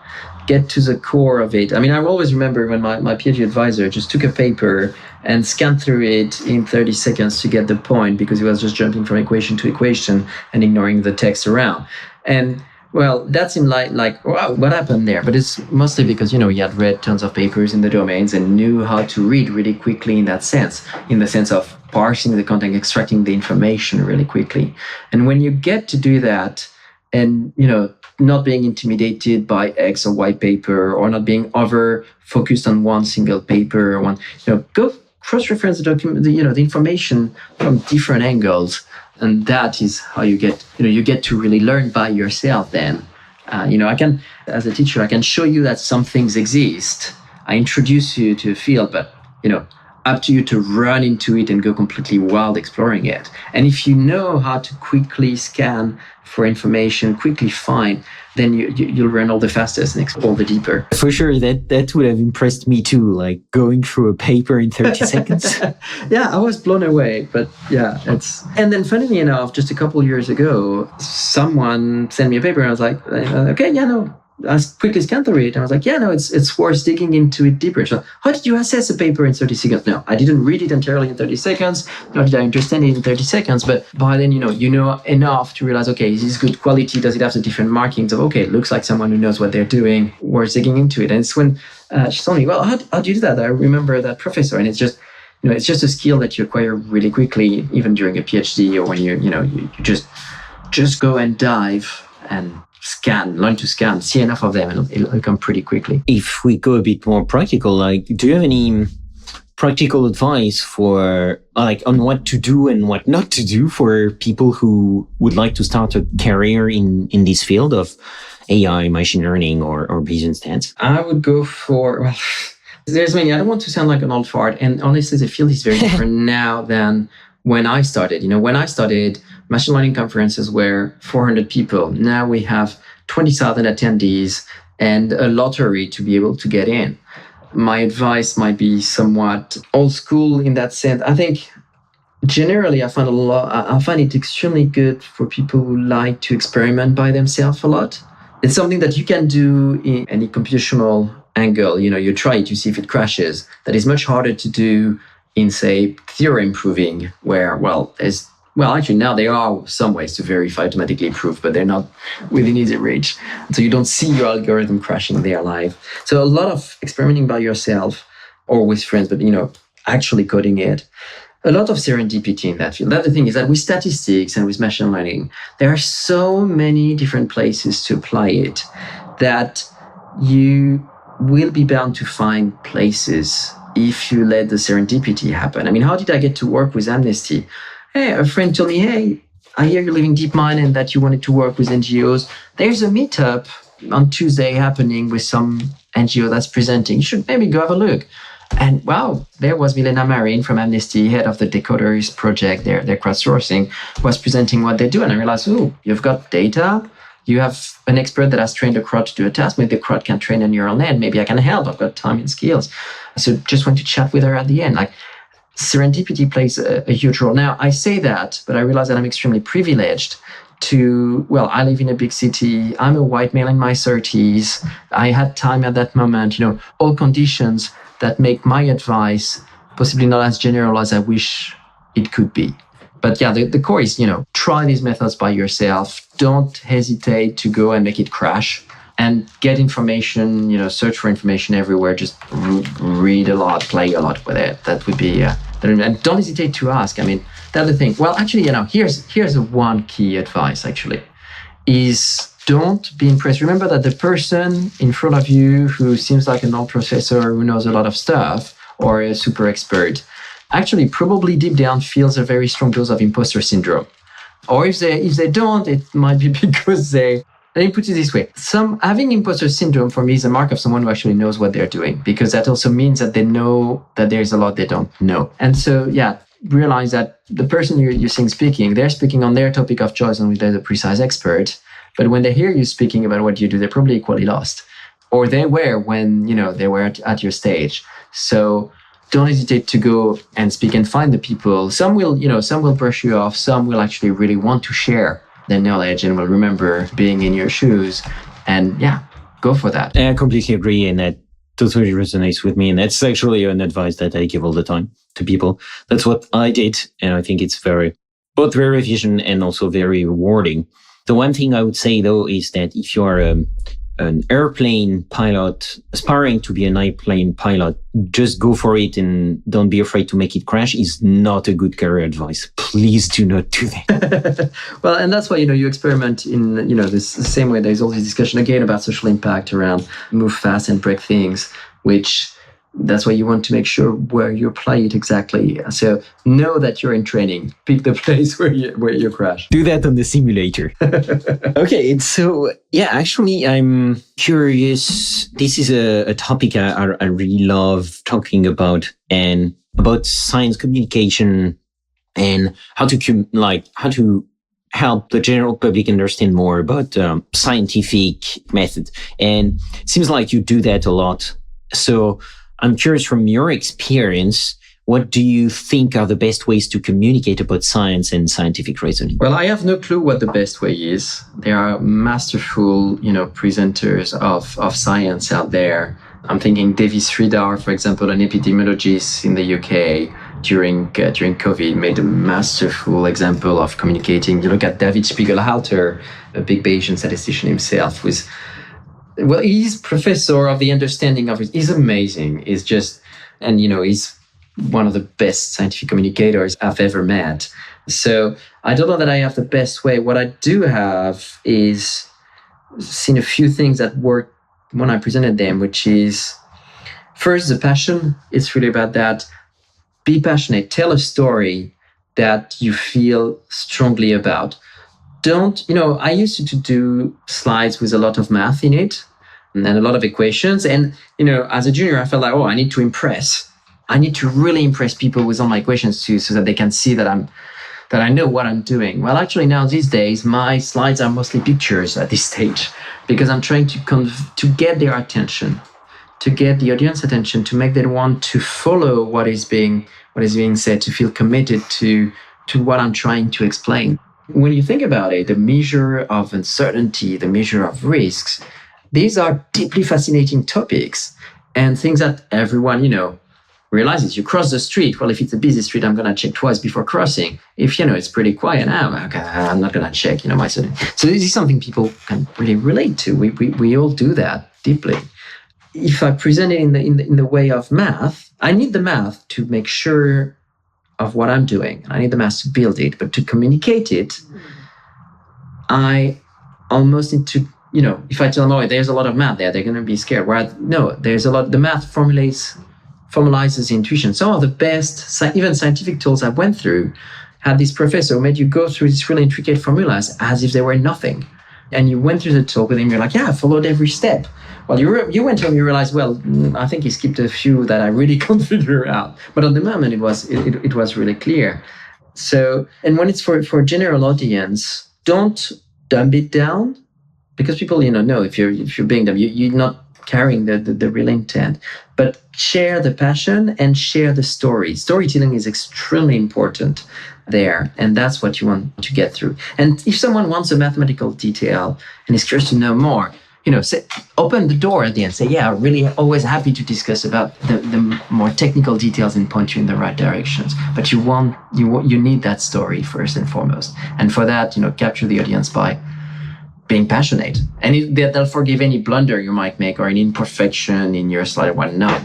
Get to the core of it. I mean, I always remember when my PhD advisor just took a paper and scanned through it in 30 seconds to get the point, because he was just jumping from equation to equation and ignoring the text around. And well, that seemed like wow, what happened there? But it's mostly because, he had read tons of papers in the domains and knew how to read really quickly in that sense, in the sense of parsing the content, extracting the information really quickly. And when you get to do that, and, not being intimidated by X or Y paper, or not being over focused on one single paper, or one, go cross-reference the document, the information from different angles. And that is how you get, you get to really learn by yourself then. I can, as a teacher, I can show you that some things exist. I introduce you to a field, but, up to you to run into it and go completely wild exploring it. And if you know how to quickly scan for information, quickly find, then you'll run all the fastest and explore the deeper. For sure, that would have impressed me too, like going through a paper in 30 seconds. Yeah, I was blown away, but yeah, and then funnily enough, just a couple of years ago, someone sent me a paper and I was like, okay, yeah, no. I quickly scanned through it and I was like, yeah, no, it's worth digging into it deeper. So how did you assess a paper in 30 seconds? No, I didn't read it entirely in 30 seconds, nor did I understand it in 30 seconds. But by then, you know enough to realize, okay, is this good quality? Does it have the different markings of, okay, it looks like someone who knows what they're doing, worth digging into it. And it's when she told me, well, how do you do that? I remember that professor. And it's just, it's just a skill that you acquire really quickly, even during a PhD, or when you just go and dive and learn to scan, see enough of them, and it'll come pretty quickly. If we go a bit more practical, like, do you have any practical advice for, like, on what to do and what not to do for people who would like to start a career in this field of AI, machine learning, or Bayesian stats? I would go for, well, there's many. I don't want to sound like an old fart, and honestly, the field is very different now than when I started. When I started, machine learning conferences were 400 people. Now we have 20,000 attendees and a lottery to be able to get in. my advice might be somewhat old school in that sense. I think generally I find it extremely good for people who like to experiment by themselves a lot. It's something that you can do in any computational angle. You try it, you see if it crashes. That is much harder to do in, say, theorem proving, where, actually now there are some ways to verify automatically proof, but they're not within easy reach. So you don't see your algorithm crashing there live. So a lot of experimenting by yourself or with friends, but actually coding it. A lot of serendipity in that field. The other thing is that with statistics and with machine learning, there are so many different places to apply it that you will be bound to find places if you let the serendipity happen. I mean, how did I get to work with Amnesty? Hey, a friend told me, hey, I hear you're leaving Deepmind and that you wanted to work with NGOs. There's a meetup on Tuesday happening with some NGO that's presenting. You should maybe go have a look. And wow, there was Milena Marin from Amnesty, head of the Decoders project, their crowdsourcing, was presenting what they do. And I realized, you've got data. You have an expert that has trained a crowd to do a task. Maybe the crowd can train a neural net. Maybe I can help. I've got time and skills. So just went to chat with her at the end. Like, serendipity plays a huge role. Now, I say that, but I realize that I'm extremely privileged I live in a big city. I'm a white male in my 30s. I had time at that moment, all conditions that make my advice possibly not as general as I wish it could be. But yeah, the core is, try these methods by yourself. Don't hesitate to go and make it crash and get information, search for information everywhere. Just read a lot, play a lot with it. That would be, and don't hesitate to ask. I mean, the other thing, here's one key advice actually, is don't be impressed. Remember that the person in front of you who seems like an old professor who knows a lot of stuff or a super expert actually probably deep down feels a very strong dose of imposter syndrome. Or if they don't, it might be because let me put it this way. Having imposter syndrome for me is a mark of someone who actually knows what they're doing, because that also means that they know that there's a lot they don't know. And so, realize that the person you're seeing speaking, they're speaking on their topic of choice and they're the precise expert. But when they hear you speaking about what you do, they're probably equally lost. Or they were when, they were at your stage. So don't hesitate to go and speak and find the people. Some will brush you off. Some will actually really want to share their knowledge and will remember being in your shoes. And go for that. I completely agree, and that totally resonates with me. And that's actually an advice that I give all the time to people. That's what I did. And I think it's both very efficient and also very rewarding. The one thing I would say, though, is that if you are an airplane pilot, aspiring to be an airplane pilot, just go for it and don't be afraid to make it crash is not a good career advice. Please do not do that. Well, and that's why, you experiment in, this the same way. There's all this discussion again about social impact around move fast and break things, which that's why you want to make sure where you apply it exactly. So know that you're in training. Pick the place where you crash. Do that on the simulator. Okay, so actually I'm curious. This is a topic I really love talking about, and about science communication and how to help the general public understand more about scientific methods. And it seems like you do that a lot. So I'm curious, from your experience, what do you think are the best ways to communicate about science and scientific reasoning? Well, I have no clue what the best way is. There are masterful, presenters of science out there. I'm thinking David Sridhar, for example, an epidemiologist in the UK during COVID, made a masterful example of communicating. You look at David Spiegelhalter, a big Bayesian statistician himself, he's professor of the understanding of it. He's amazing. He's just, and he's one of the best scientific communicators I've ever met. So I don't know that I have the best way. What I do have is seen a few things that worked when I presented them, which is first the passion. It's really about that. Be passionate. Tell a story that you feel strongly about. I used to do slides with a lot of math in it and a lot of equations. And, as a junior, I felt like, I need to impress. I need to really impress people with all my equations too, so that they can see that I know what I'm doing. Well, actually now these days, my slides are mostly pictures at this stage, because I'm trying to get their attention, to get the audience attention, to make them want to follow what is being said, to feel committed to what I'm trying to explain. When you think about it, the measure of uncertainty, the measure of risks, these are deeply fascinating topics and things that everyone, realizes. You cross the street. Well, if it's a busy street, I'm going to check twice before crossing. If, it's pretty quiet, I'm not going to check, my certainty. So this is something people can really relate to. We all do that deeply. If I present it in the way of math, I need the math to make sure of what I'm doing. I need the math to build it, but to communicate it, I almost need to, if I tell them, there's a lot of math there, they're going to be scared. The math formalizes intuition. Some of the best, even scientific tools I went through had this professor who made you go through these really intricate formulas as if they were nothing. And you went through the talk with him, you're like, I followed every step. Well, you went home, you realized, I think he skipped a few that I really can't figure out. But at the moment, it was really clear. So, and when it's for a general audience, don't dumb it down, because people, know if you're being dumb, you're not carrying the real intent. But share the passion and share the story. Storytelling is extremely important there, and that's what you want to get through. And if someone wants a mathematical detail and is curious to know more, open the door at the end. Say, really always happy to discuss about the more technical details and point you in the right directions. But you need that story first and foremost. And for that, capture the audience by being passionate. And they'll forgive any blunder you might make or an imperfection in your slide or whatnot.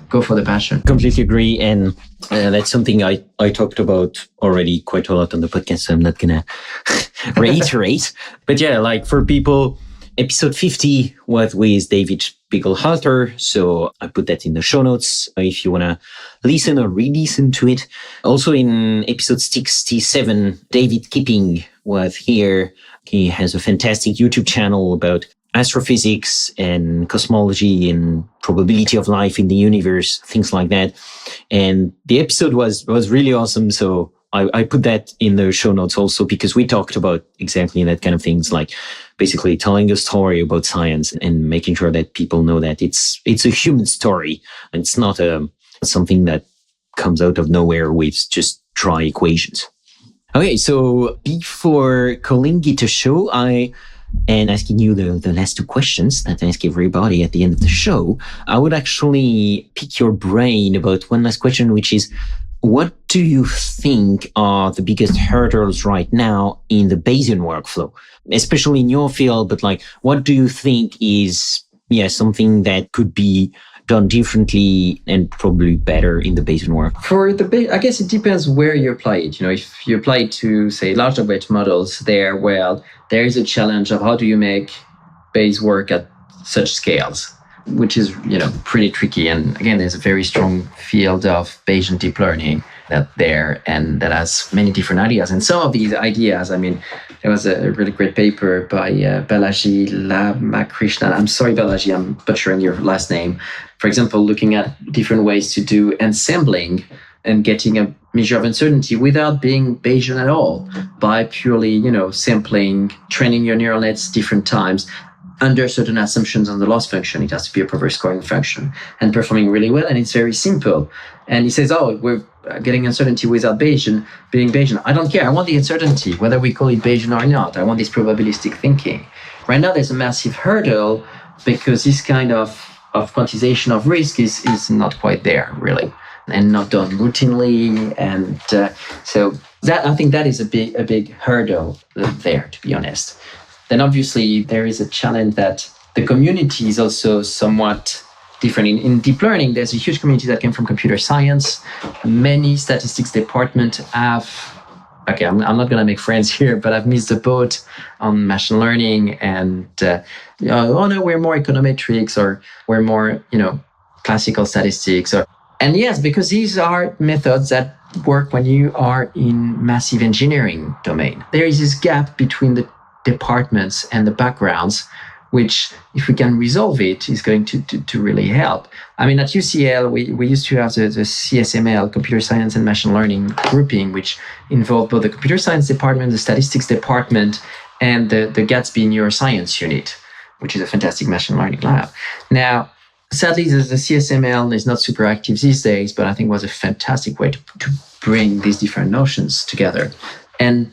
Go for the passion. Completely agree. And that's something I talked about already quite a lot on the podcast, so I'm not going to reiterate. But for people, episode 50 was with David Spiegelhalter. So I put that in the show notes if you want to listen or re-listen to it. Also in episode 67, David Kipping was here. He has a fantastic YouTube channel about astrophysics and cosmology and probability of life in the universe, things like that. And the episode was really awesome. So I put that in the show notes also, because we talked about exactly that kind of things, like basically telling a story about science and making sure that people know that it's a human story. It's not something that comes out of nowhere with just dry equations. Okay, so before calling it a show, and asking you the last two questions that I ask everybody at the end of the show, I would actually pick your brain about one last question, which is, what do you think are the biggest hurdles right now in the Bayesian workflow, especially in your field? But what do you think is something that could be done differently and probably better in the Bayesian work? I guess it depends where you apply it. If you apply it to, say, large language models, there is a challenge of how do you make Bayes work at such scales, which is, pretty tricky. And again, there's a very strong field of Bayesian deep learning and that has many different ideas. And some of these ideas, there was a really great paper by Balaji Ramakrishnan. I'm sorry, Balaji, I'm butchering your last name. For example, looking at different ways to do ensembling and getting a measure of uncertainty without being Bayesian at all, by purely, sampling, training your neural nets different times under certain assumptions on the loss function. It has to be a proper scoring function and performing really well. And it's very simple. And he says, we're getting uncertainty without being Bayesian. I don't care. I want the uncertainty, whether we call it Bayesian or not. I want this probabilistic thinking. Right now, there's a massive hurdle because this kind of quantization of risk is not quite there, really, and not done routinely. And so I think that is a big hurdle there, to be honest. Then obviously there is a challenge that the community is also somewhat different. In deep learning, there's a huge community that came from computer science. Many statistics departments have, I'm not going to make friends here, but I've missed the boat on machine learning and, we're more econometrics, or we're more, classical statistics. And yes, because these are methods that work when you are in massive engineering domain. There is this gap between the departments and the backgrounds, which, if we can resolve it, is going to really help. At UCL, we used to have the CSML, Computer Science and Machine Learning grouping, which involved both the Computer Science department, the Statistics department, and the Gatsby Neuroscience unit, which is a fantastic machine learning lab. Now, Sadly, the CSML is not super active these days, but I think was a fantastic way to bring these different notions together. And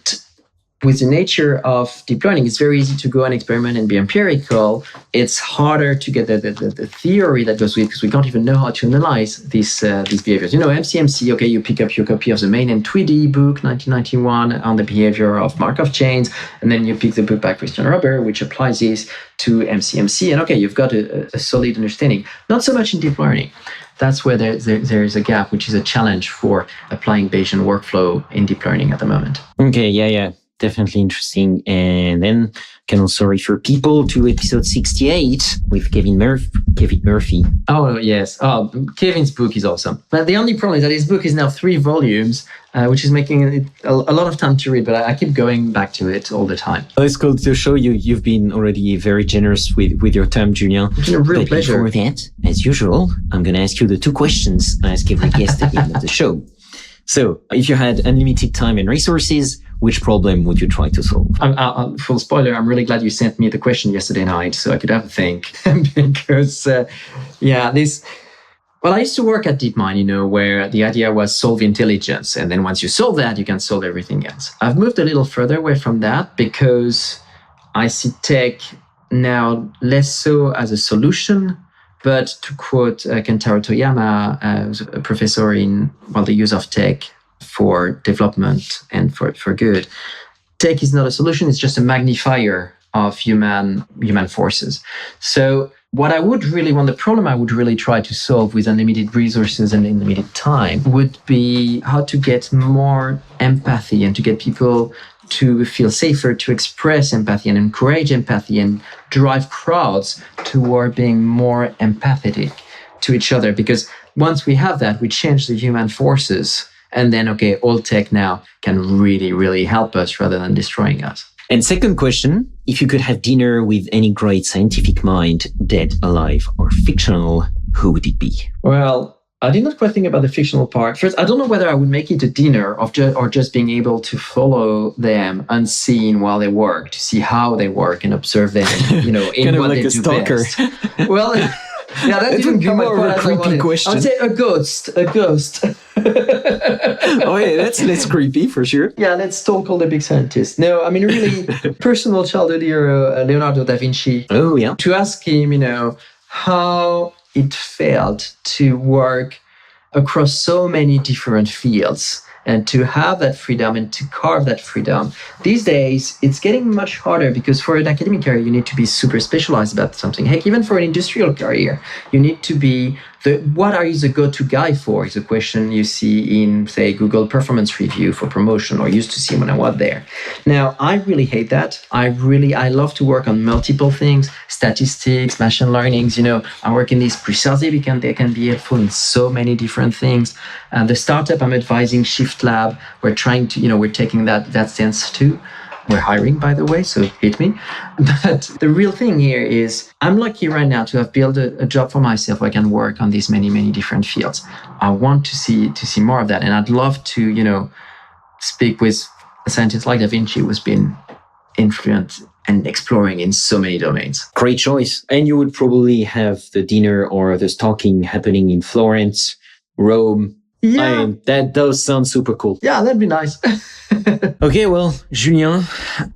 with the nature of deep learning, it's very easy to go and experiment and be empirical. It's harder to get the theory that goes with it because we can't even know how to analyze these behaviors. MCMC, okay, you pick up your copy of the Main and Tweedy book, 1991, on the behavior of Markov chains, and then you pick the book by Christian Robert, which applies this to MCMC, and okay, you've got a solid understanding. Not so much in deep learning. That's where there is a gap, which is a challenge for applying Bayesian workflow in deep learning at the moment. Okay, yeah. Definitely interesting. And then can also refer people to episode 68 with Kevin Murphy. Oh, yes. Oh, Kevin's book is awesome. But the only problem is that his book is now 3 volumes, which is making it a lot of time to read, but I keep going back to it all the time. Oh, it's cool to show you've been already very generous with your time, Julien. It's been a real pleasure. Before that, as usual, I'm going to ask you the 2 questions I ask every guest at the end of the show. So, if you had unlimited time and resources, which problem would you try to solve? Full spoiler, I'm really glad you sent me the question yesterday night so I could have a think. Because, I used to work at Deepmind, where the idea was solve intelligence. And then once you solve that, you can solve everything else. I've moved a little further away from that because I see tech now less so as a solution, but to quote Kentaro Toyama, who's a professor in the use of tech for development and for good, tech is not a solution, it's just a magnifier of human forces. So the problem I would really try to solve with unlimited resources and unlimited time would be how to get more empathy and to get people to feel safer, to express empathy and encourage empathy and drive crowds toward being more empathetic to each other. Because once we have that, we change the human forces. And then, okay, all tech now can really, really help us rather than destroying us. And second question, if you could have dinner with any great scientific mind, dead, alive, or fictional, who would it be? Well, I did not quite think about the fictional part. First, I don't know whether I would make it a dinner or just being able to follow them unseen while they work, to see how they work and observe them, in kind what of like they a do stalker. best. Well, yeah, that would be more of a creepy question. I would say a ghost. Oh yeah, that's creepy for sure. Yeah, let's talk all the big scientists. No, I mean, really, personal childhood hero, Leonardo da Vinci. Oh yeah. To ask him, how it felt to work across so many different fields and to have that freedom and to carve that freedom. These days, it's getting much harder because for an academic career, you need to be super specialized about something. Heck, even for an industrial career, you need to be what are you the go-to guy for is a question you see in, say, Google Performance Review for promotion, or used to see when I was there. Now, I really hate that. I love to work on multiple things, statistics, machine learnings. I work in these precisely because they can be helpful in so many different things. The startup I'm advising, Shift Lab, we're trying to, we're taking that stance too. We're hiring, by the way, so hit me. But the real thing here is I'm lucky right now to have built a job for myself where I can work on these many, many different fields. I want to see more of that. And I'd love to, speak with a scientist like Da Vinci who's been influenced and exploring in so many domains. Great choice. And you would probably have the dinner or the stalking happening in Florence, Rome. Yeah. That does sound super cool. Yeah, that'd be nice. Okay, well, Julien,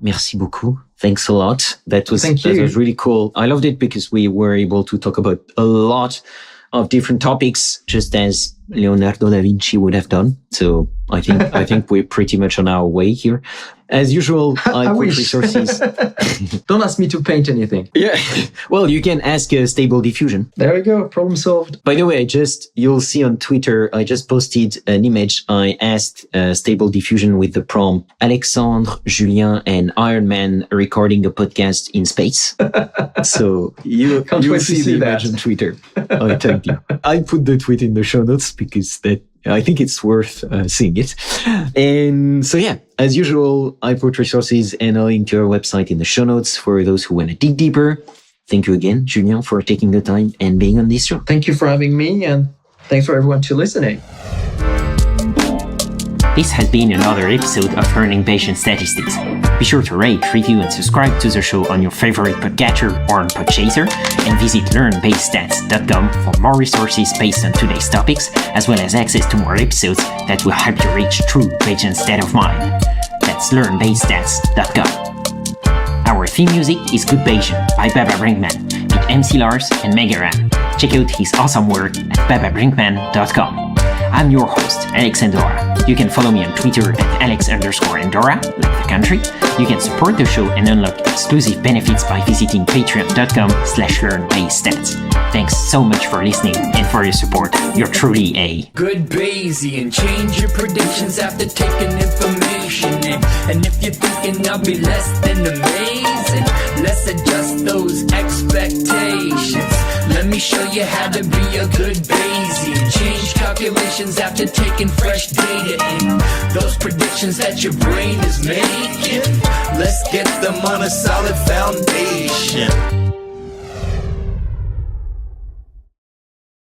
merci beaucoup. Thanks a lot. That was really cool. I loved it because we were able to talk about a lot of different topics, just as Leonardo da Vinci would have done. So I think we're pretty much on our way here. As usual, I put wish. resources. Don't ask me to paint anything. Yeah. Well, you can ask Stable Diffusion. There we go. Problem solved. By the way, you'll see on Twitter, I just posted an image. I asked Stable Diffusion with the prompt Alexandre, Julien, and Iron Man recording a podcast in space. So you will see the image on Twitter. I tagged you. I put the tweet in the show notes because I think it's worth seeing it. And so, yeah, as usual, I put resources and a link to our website in the show notes for those who want to dig deeper. Thank you again, Julien, for taking the time and being on this show. Thank you for having me, and thanks for everyone to listening. This has been another episode of Learning Bayesian Statistics. Be sure to rate, review, and subscribe to the show on your favorite podcatcher or on Podchaser, and visit learnbayesstats.com for more resources based on today's topics, as well as access to more episodes that will help you reach true Bayesian state of mind. That's learnbayesstats.com. Our theme music is Good Bayesian by Baba Brinkman, with MC Lars and Megaran. Check out his awesome work at bababrinkman.com. I'm your host, Alex Andorra. You can follow me on Twitter at Alex_Andorra, like the country. You can support the show and unlock exclusive benefits by visiting patreon.com/learnbayesstats. Thanks so much for listening and for your support. You're truly a good Bayesian. Change your predictions after taking information in. And if you're thinking I'll be less than amazing, let's adjust those expectations. Let me show you how to be a good Bayesian. Change calculations after taking fresh data in. Those predictions that your brain is making, let's get them on a solid foundation.